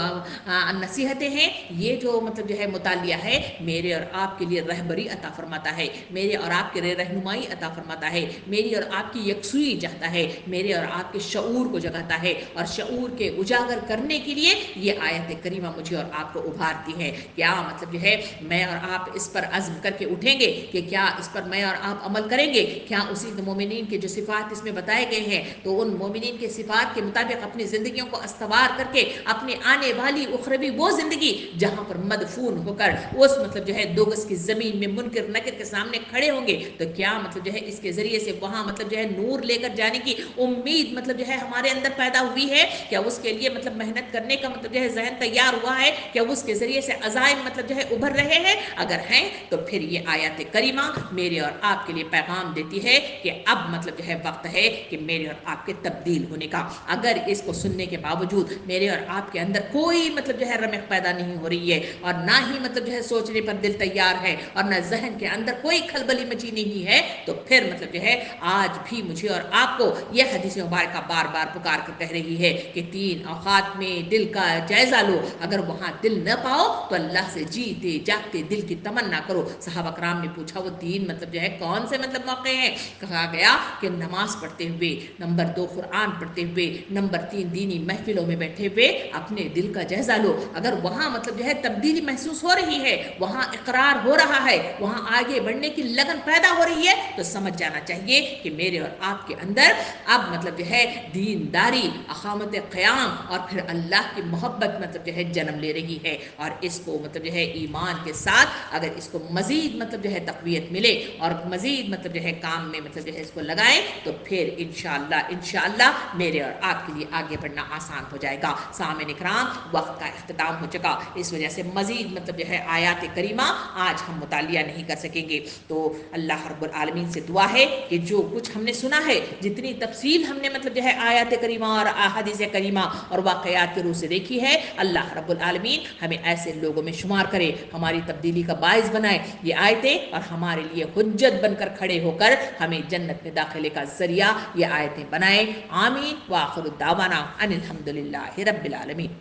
نصیحتیں ہیں، یہ جو مطلب جو ہے مطالعہ ہے، میرے اور آپ کے لیے رہبری عطا فرماتا ہے، میرے اور آپ کے لیے رہنمائی عطا فرماتا ہے، میری اور آپ کی یکسوئی چاہتا ہے، میرے اور آپ کے شعور کو جگاتا ہے، اور شعور کے اجاگر کرنے کے لیے یہ آیت کریمہ مجھے اور آپ کو ابھارتی ہے۔ کیا مطلب جو ہے میں اور آپ اس پر عزم کر کے اٹھیں گے کہ کیا اس پر میں اور آپ عمل کریں گے؟ کیا اسی مومنین کے جو صفات اس میں بتائے گئے ہیں تو ان مومنین کے صفات کے مطابق اپنی زندگیوں کو استوار کر کے اپنے آنے والی اخروی وہ زندگی جہاں پر مدفون ہو کر اس مطلب جو ہے 2 گز کی زمین میں منکر نکر کے سامنے کھڑے ہوں گے، تو کیا مطلب جو ہے اس کے ذریعے سے وہاں مطلب جو ہے نور لے کر جانے کی امید مطلب جو ہے ہمارے اندر پیدا ہوئی ہے؟ کیا اس کے لیے مطلب محنت کرنے کا مطلب جو ہے ذہن تیار ہوا ہے؟ کیا اس کے ذریعے سے عزائم مطلب جو ہے ابھر رہے ہیں؟ اگر ہیں تو پھر یہ آیات کریمہ میرے اور آپ کے لیے پیغام دیتی ہے کہ اب مطلب جو ہے وقت ہے کہ میرے اور آپ کے تبدیل ہونے کا۔ اگر اس کو سننے کے باوجود میرے اور آپ کے اندر کوئی مطلب جو ہے رمق پیدا نہیں ہو رہی ہے، اور نہ ہی مطلب جو ہے سوچنے پر دل تیار ہے، اور نہ ذہن کے اندر کوئی کھلبلی مچی نہیں ہے، تو پھر مطلب جو ہے آج بھی مجھے اور آپ کو یہ حدیث مبارکہ بار بار پکار کر کہہ رہی ہے کہ 3 اوقات میں دل کا جائزہ لو، اگر وہاں دل نہ پاؤ تو اللہ سے جیتے جاگتے دل کی تمنا کرو۔ صحابہ کرام نے پوچھا وہ 3 مطلب جو ہے کون سے مطلب موقع ہیں؟ کہا گیا کہ نماز پڑھتے ہوئے، نمبر 2 قرآن پڑھتے ہوئے، نمبر 3 دینی محفلوں میں بیٹھے ہوئے اپنے دل کا جائزہ لو۔ اگر وہاں مطلب جو ہے تبدیلی محسوس ہو رہی ہے، وہاں اقرار ہو رہا ہے، وہاں آگے بڑھنے کی لگن پیدا ہو رہی ہے، تو سمجھ جانا چاہیے کہ میرے اور آپ کے اندر اب مطلب جو ہے دینداری، اقامت قیام اور پھر اللہ کی محبت مطلب جو ہے جنم لے رہی ہے، اور اس کو مطلب جو ہے ایمان کے ساتھ اگر اس کو مزید مطلب جو ہے تقویت ملے اور مزید مطلب جو ہے کام میں مطلب جو ہے اس کو لگائیں، تو پھر انشاءاللہ میرے اور آپ کے لیے آگے بڑھنا آسان ہو جائے گا۔ سامعین اکرام، وقت کا اختتام ہو چکا، اس وجہ سے مزید مطلب جو ہے آیات کریمہ آج ہم مطالعہ نہیں کر سکیں گے، تو اللہ رب العالمین سے دعا ہے کہ جو کچھ ہم نے سنا ہے، جتنی تفصیل ہم نے مطلب جو ہے آیات کریمہ اور احادیث کریمہ اور واقعات کے روح سے دیکھی ہے، اللہ رب العالمین ہمیں ایسے لوگوں میں شمار کرے، ہماری تبدیلی کا باعث بنائے یہ آیتیں، اور ہمارے لیے حجت بن کر کھڑے ہو کر ہمیں جنت میں داخلے کا ذریعہ یہ آیتیں بنائے۔ آمین۔ وآخر الدعوانا ان الحمدللہ رب العالمین۔